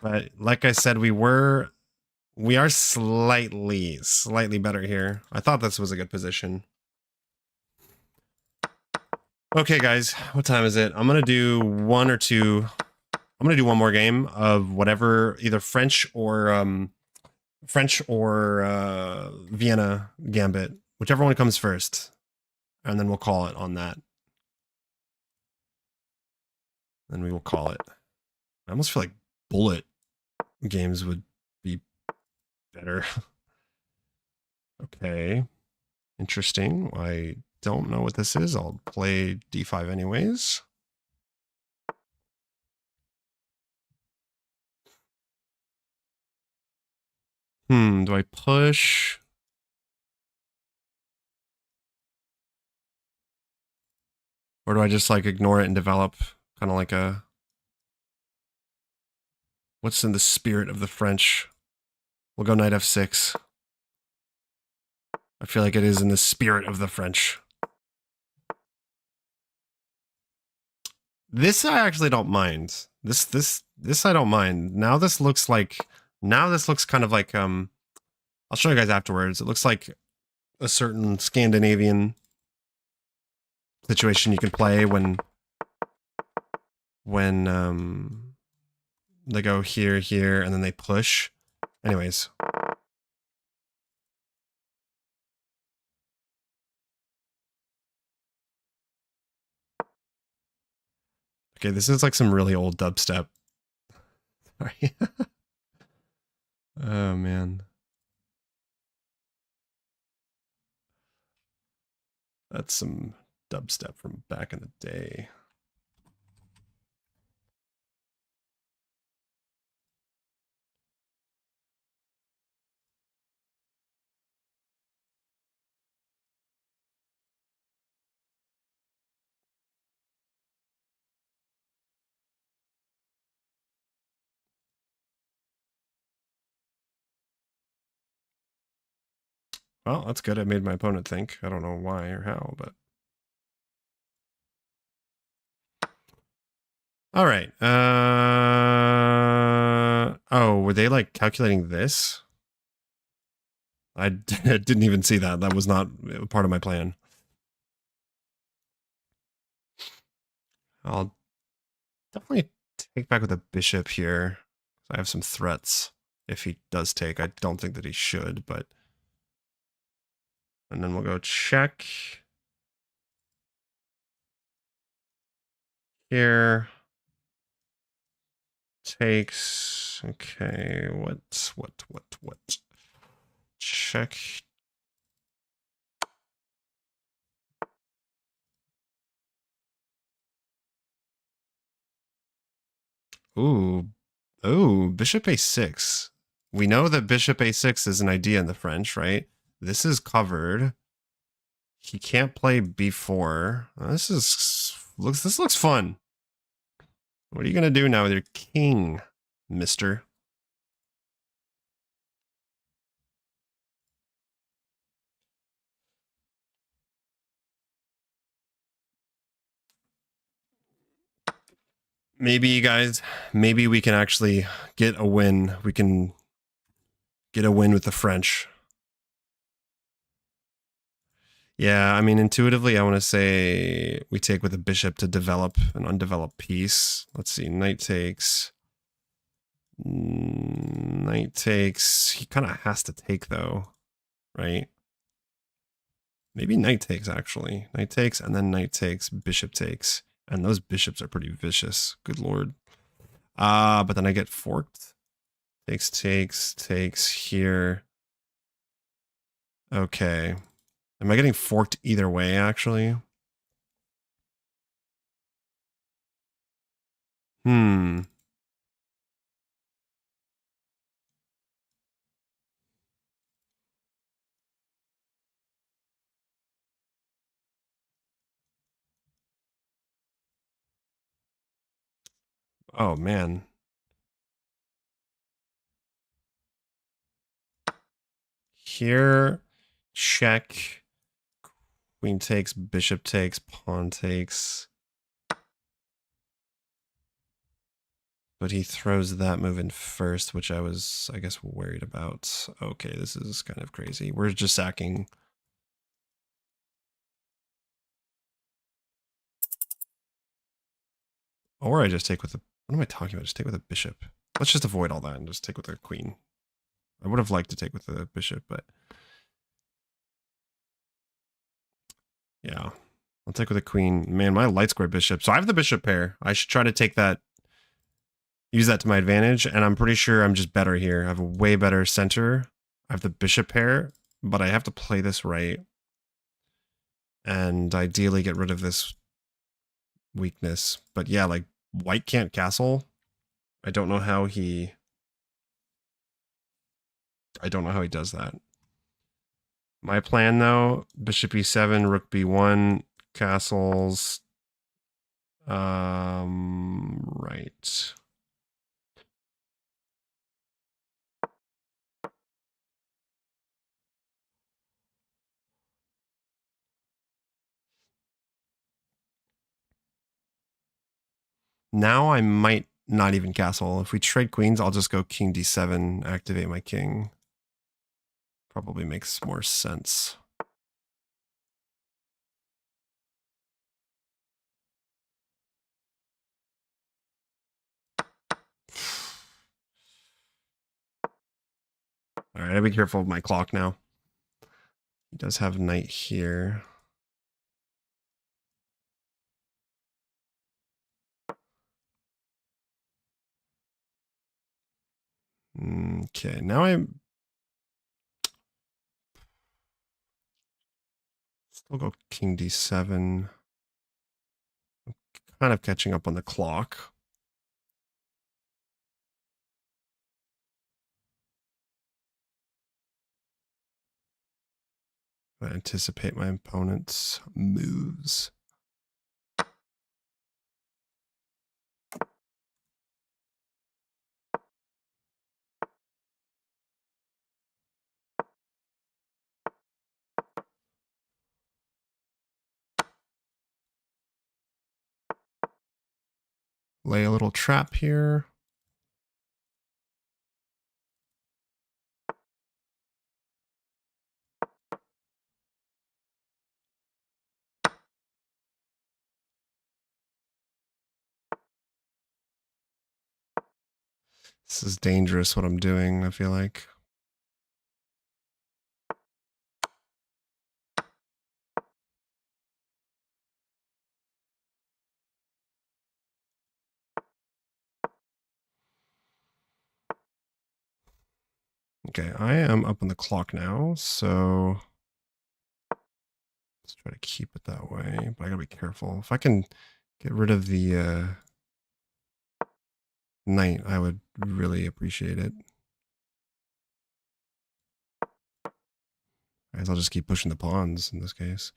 But like I said, we are slightly better here. I thought this was a good position. Okay, guys, what time is it? I'm gonna do one more game of whatever, either French or Vienna Gambit, whichever one comes first, and then we'll call it on that. Then we will call it. I almost feel like bullet games would be better. Okay, interesting. I don't know what this is. I'll play d5 anyways. Do I push? Or do I just like ignore it and develop kind of like a... What's in the spirit of the French? We'll go knight f6. I feel like it is in the spirit of the French. This I actually don't mind. This I don't mind. Now this looks kind of like I'll show you guys afterwards. It looks like a certain Scandinavian situation you can play when they go here, and then they push. Anyways. Okay, this is like some really old dubstep. Sorry. Oh, man. That's some dubstep from back in the day. Well, that's good. I made my opponent think. I don't know why or how, but... All right. Oh, were they like calculating this? I didn't even see that. That was not part of my plan. I'll definitely take back with a bishop here. I have some threats if he does take. I don't think that he should, but... And then we'll go check. Here. Takes. Okay, what? Check. Ooh. Oh, bishop a6. we know that bishop a6 is an idea in the French, right? This is covered. He can't play b4. This looks fun. What are you gonna do now with your king, mister? Maybe you guys, maybe we can actually get a win. We can get a win with the French. Yeah, I mean, intuitively, I want to say we take with a bishop to develop an undeveloped piece. Let's see, knight takes. Knight takes. He kind of has to take, though, right? Maybe knight takes, actually. Knight takes, and then knight takes, bishop takes. And those bishops are pretty vicious. Good lord. But then I get forked. Takes here. Okay. Am I getting forked either way, actually? Oh, man. Here, check. Queen takes, bishop takes, pawn takes. But he throws that move in first, which I was, I guess, worried about. Okay, this is kind of crazy. We're just sacking. Or I just take with the, what am I talking about? Just take with a bishop. Let's just avoid all that and just take with the queen. I would have liked to take with the bishop, but yeah. I'll take with the queen. Man, my light square bishop. So I have the bishop pair. I should try to take that, use that to my advantage, and I'm pretty sure I'm just better here. I have a way better center. I have the bishop pair, but I have to play this right. And ideally get rid of this weakness. But yeah, like, white can't castle. I don't know how he does that. My plan, though, bishop e7, rook b1, castles. Right. Now I might not even castle. If we trade queens, I'll just go king d7, activate my king. Probably makes more sense. All right, I'll be careful of my clock now. He does have knight here. Okay, now I'm still go king d7. I'm kind of catching up on the clock. I anticipate my opponent's moves. Lay a little trap here. This is dangerous what I'm doing, I feel like. Okay, I am up on the clock now, so let's try to keep it that way, but I gotta be careful. If I can get rid of the knight, I would really appreciate it. I guess I'll just keep pushing the pawns in this case.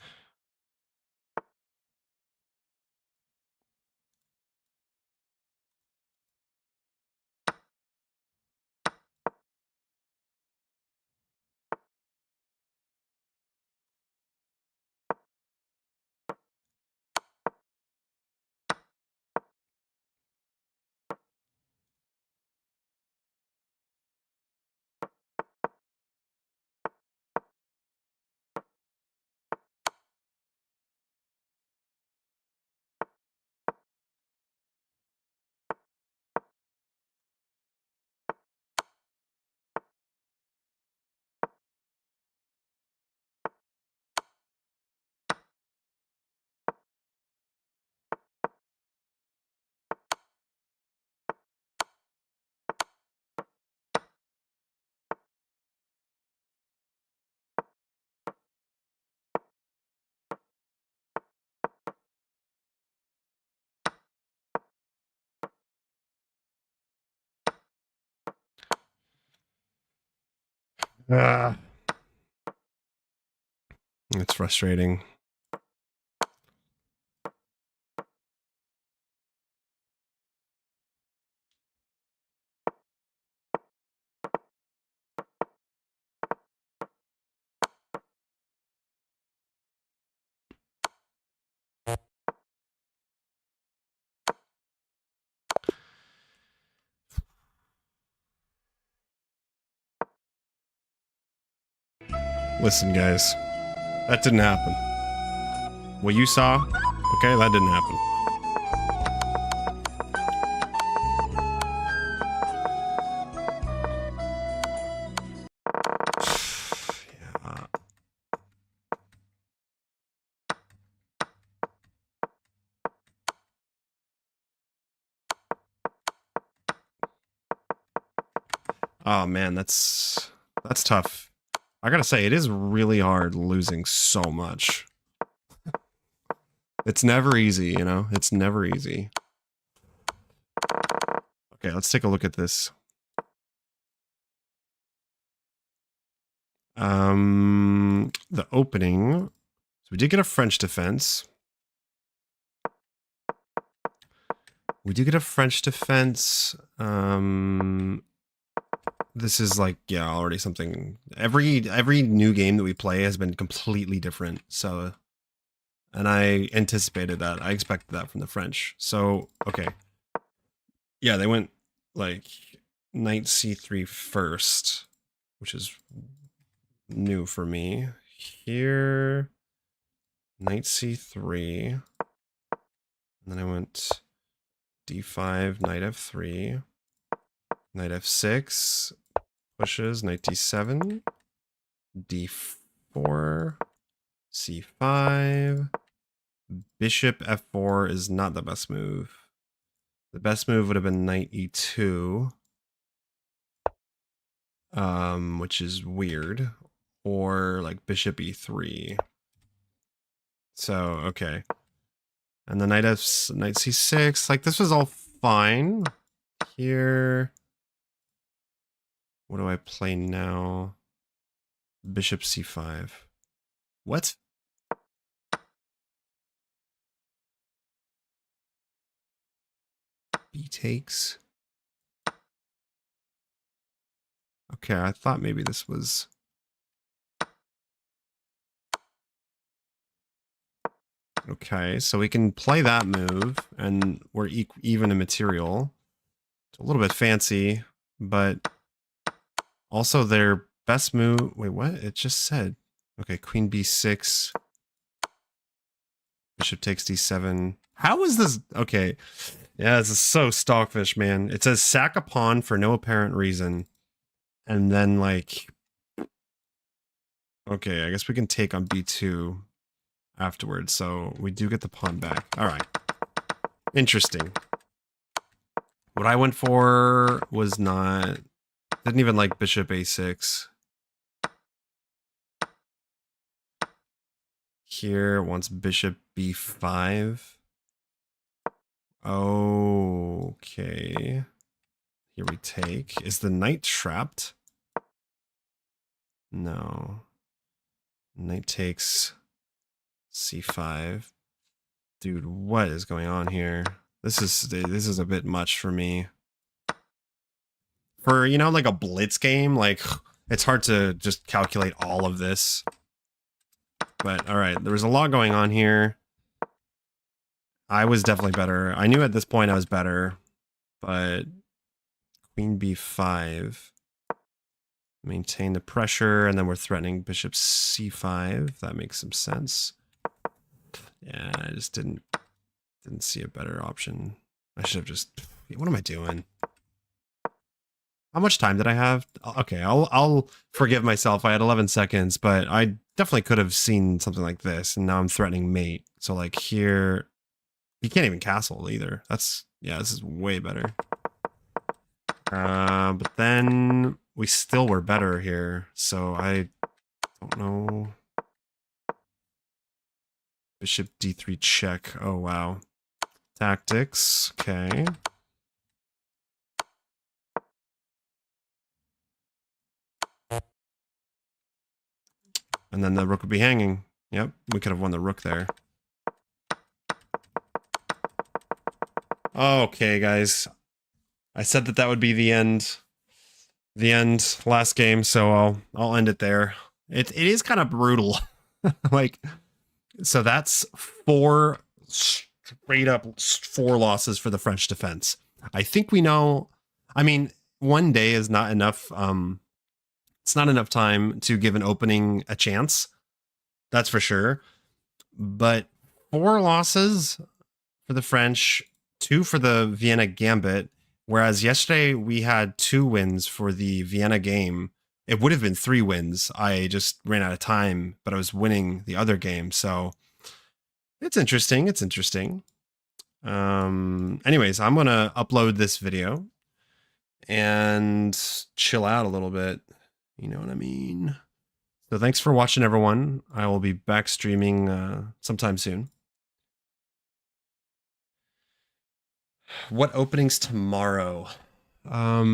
Ah, it's frustrating. Listen, guys, that didn't happen. What you saw, okay, that didn't happen. Yeah. Oh man, that's tough. I gotta say, it is really hard losing so much. It's never easy, you know? It's never easy. Okay, let's take a look at this. The opening. So we did get a French defense. We do get a French defense. This is like, yeah, already something. Every new game that we play has been completely different. So, and I anticipated that. I expected that from the French. So, okay. Yeah, they went like knight c3 first, which is new for me. Here, knight c3. And then I went d5, knight f3, knight f6, pushes, knight d7, d4, c5, bishop f4 is not the best move. The best move would have been knight e2, which is weird, or like bishop e3. So, okay. And the knight c6, like this was all fine. Here, what do I play now? Bishop c5. What? B takes. Okay, I thought maybe this was... Okay, so we can play that move, and we're even in material. It's a little bit fancy, but also their best move... Wait, what? It just said... Okay, queen b6. Bishop takes d7. How is this? Okay. Yeah, this is so stockfish, man. It says sack a pawn for no apparent reason. And then, like... Okay, I guess we can take on b2 afterwards. So we do get the pawn back. All right. Interesting. What I went for was not... Didn't even like bishop a6. Here wants bishop b5. Okay. Here we take. Is the knight trapped? No. Knight takes c5. Dude, what is going on here? This is a bit much for me. For, you know, like a blitz game, like, it's hard to just calculate all of this. But, alright, there was a lot going on here. I was definitely better. I knew at this point I was better. But, queen b5. Maintain the pressure, and then we're threatening bishop c5. That makes some sense. Yeah, I just didn't see a better option. I should have just... What am I doing? How much time did I have? Okay, I'll forgive myself. I had 11 seconds, but I definitely could have seen something like this, and now I'm threatening mate. So like here, you can't even castle either. That's, yeah, this is way better. But then we still were better here, so I don't know. Bishop d3 check. Oh, wow. Tactics. Okay. And then the rook would be hanging. Yep, we could have won the rook there. Okay, guys. I said that would be the end. The end, last game, so I'll end it there. It is kind of brutal. Like, so that's 4 straight up 4 losses for the French defense. I think we know, I mean, one day is not enough. It's not enough time to give an opening a chance. That's for sure. But 4 losses for the French, 2 for the Vienna Gambit. Whereas yesterday we had 2 wins for the Vienna game. It would have been 3 wins. I just ran out of time, but I was winning the other game. So it's interesting. It's interesting. Anyways, I'm going to upload this video and chill out a little bit. You know what I mean? So thanks for watching, everyone. I will be back streaming sometime soon. What openings tomorrow? I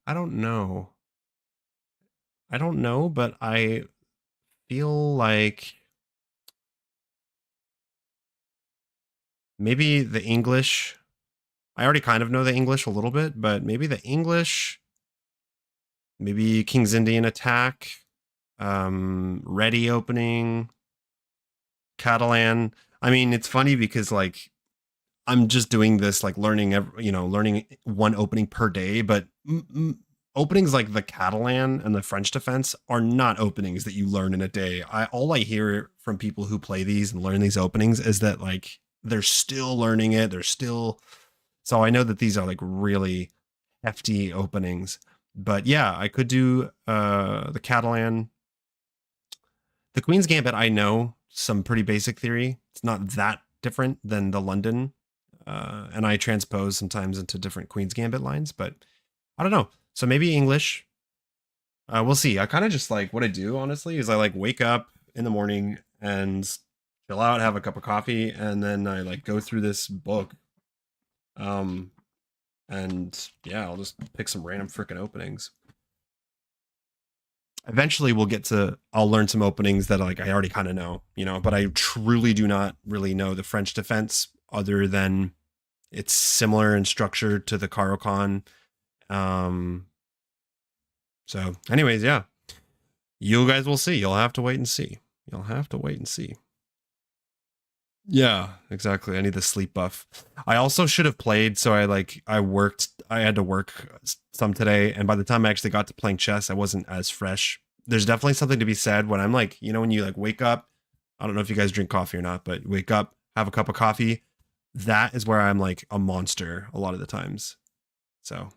don't know. I don't know, but I feel like maybe the English. I already kind of know the English a little bit, but maybe the English, maybe King's Indian attack, ready opening, Catalan. I mean, it's funny because like I'm just doing this, like learning, learning 1 opening per day, but openings like the Catalan and the French defense are not openings that you learn in a day. All I hear from people who play these and learn these openings is that like they're still learning it. They're still, so I know that these are like really hefty openings. But yeah, I could do the Catalan. The Queen's Gambit, I know some pretty basic theory. It's not that different than the London. And I transpose sometimes into different Queen's Gambit lines, but I don't know. So maybe English. We'll see. I kind of just like what I do, honestly, is I like wake up in the morning and chill out, have a cup of coffee, and then I like go through this book. And yeah, I'll just pick some random freaking openings. Eventually I'll learn some openings that like I already kind of know, but I truly do not really know the French defense other than it's similar in structure to the caro, kann. So anyways, yeah, you guys will see. You'll have to wait and see. You'll have to wait and see. Yeah, exactly. I need the sleep buff. I also should have played. So I had to work some today. And by the time I actually got to playing chess, I wasn't as fresh. There's definitely something to be said when I'm like, when you like wake up, I don't know if you guys drink coffee or not, but wake up, have a cup of coffee. That is where I'm like a monster a lot of the times. So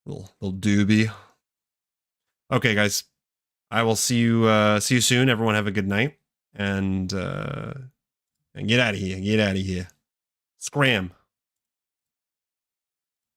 little doobie. Okay, guys, I will see you soon. Everyone have a good night and get out of here. Get out of here. Scram.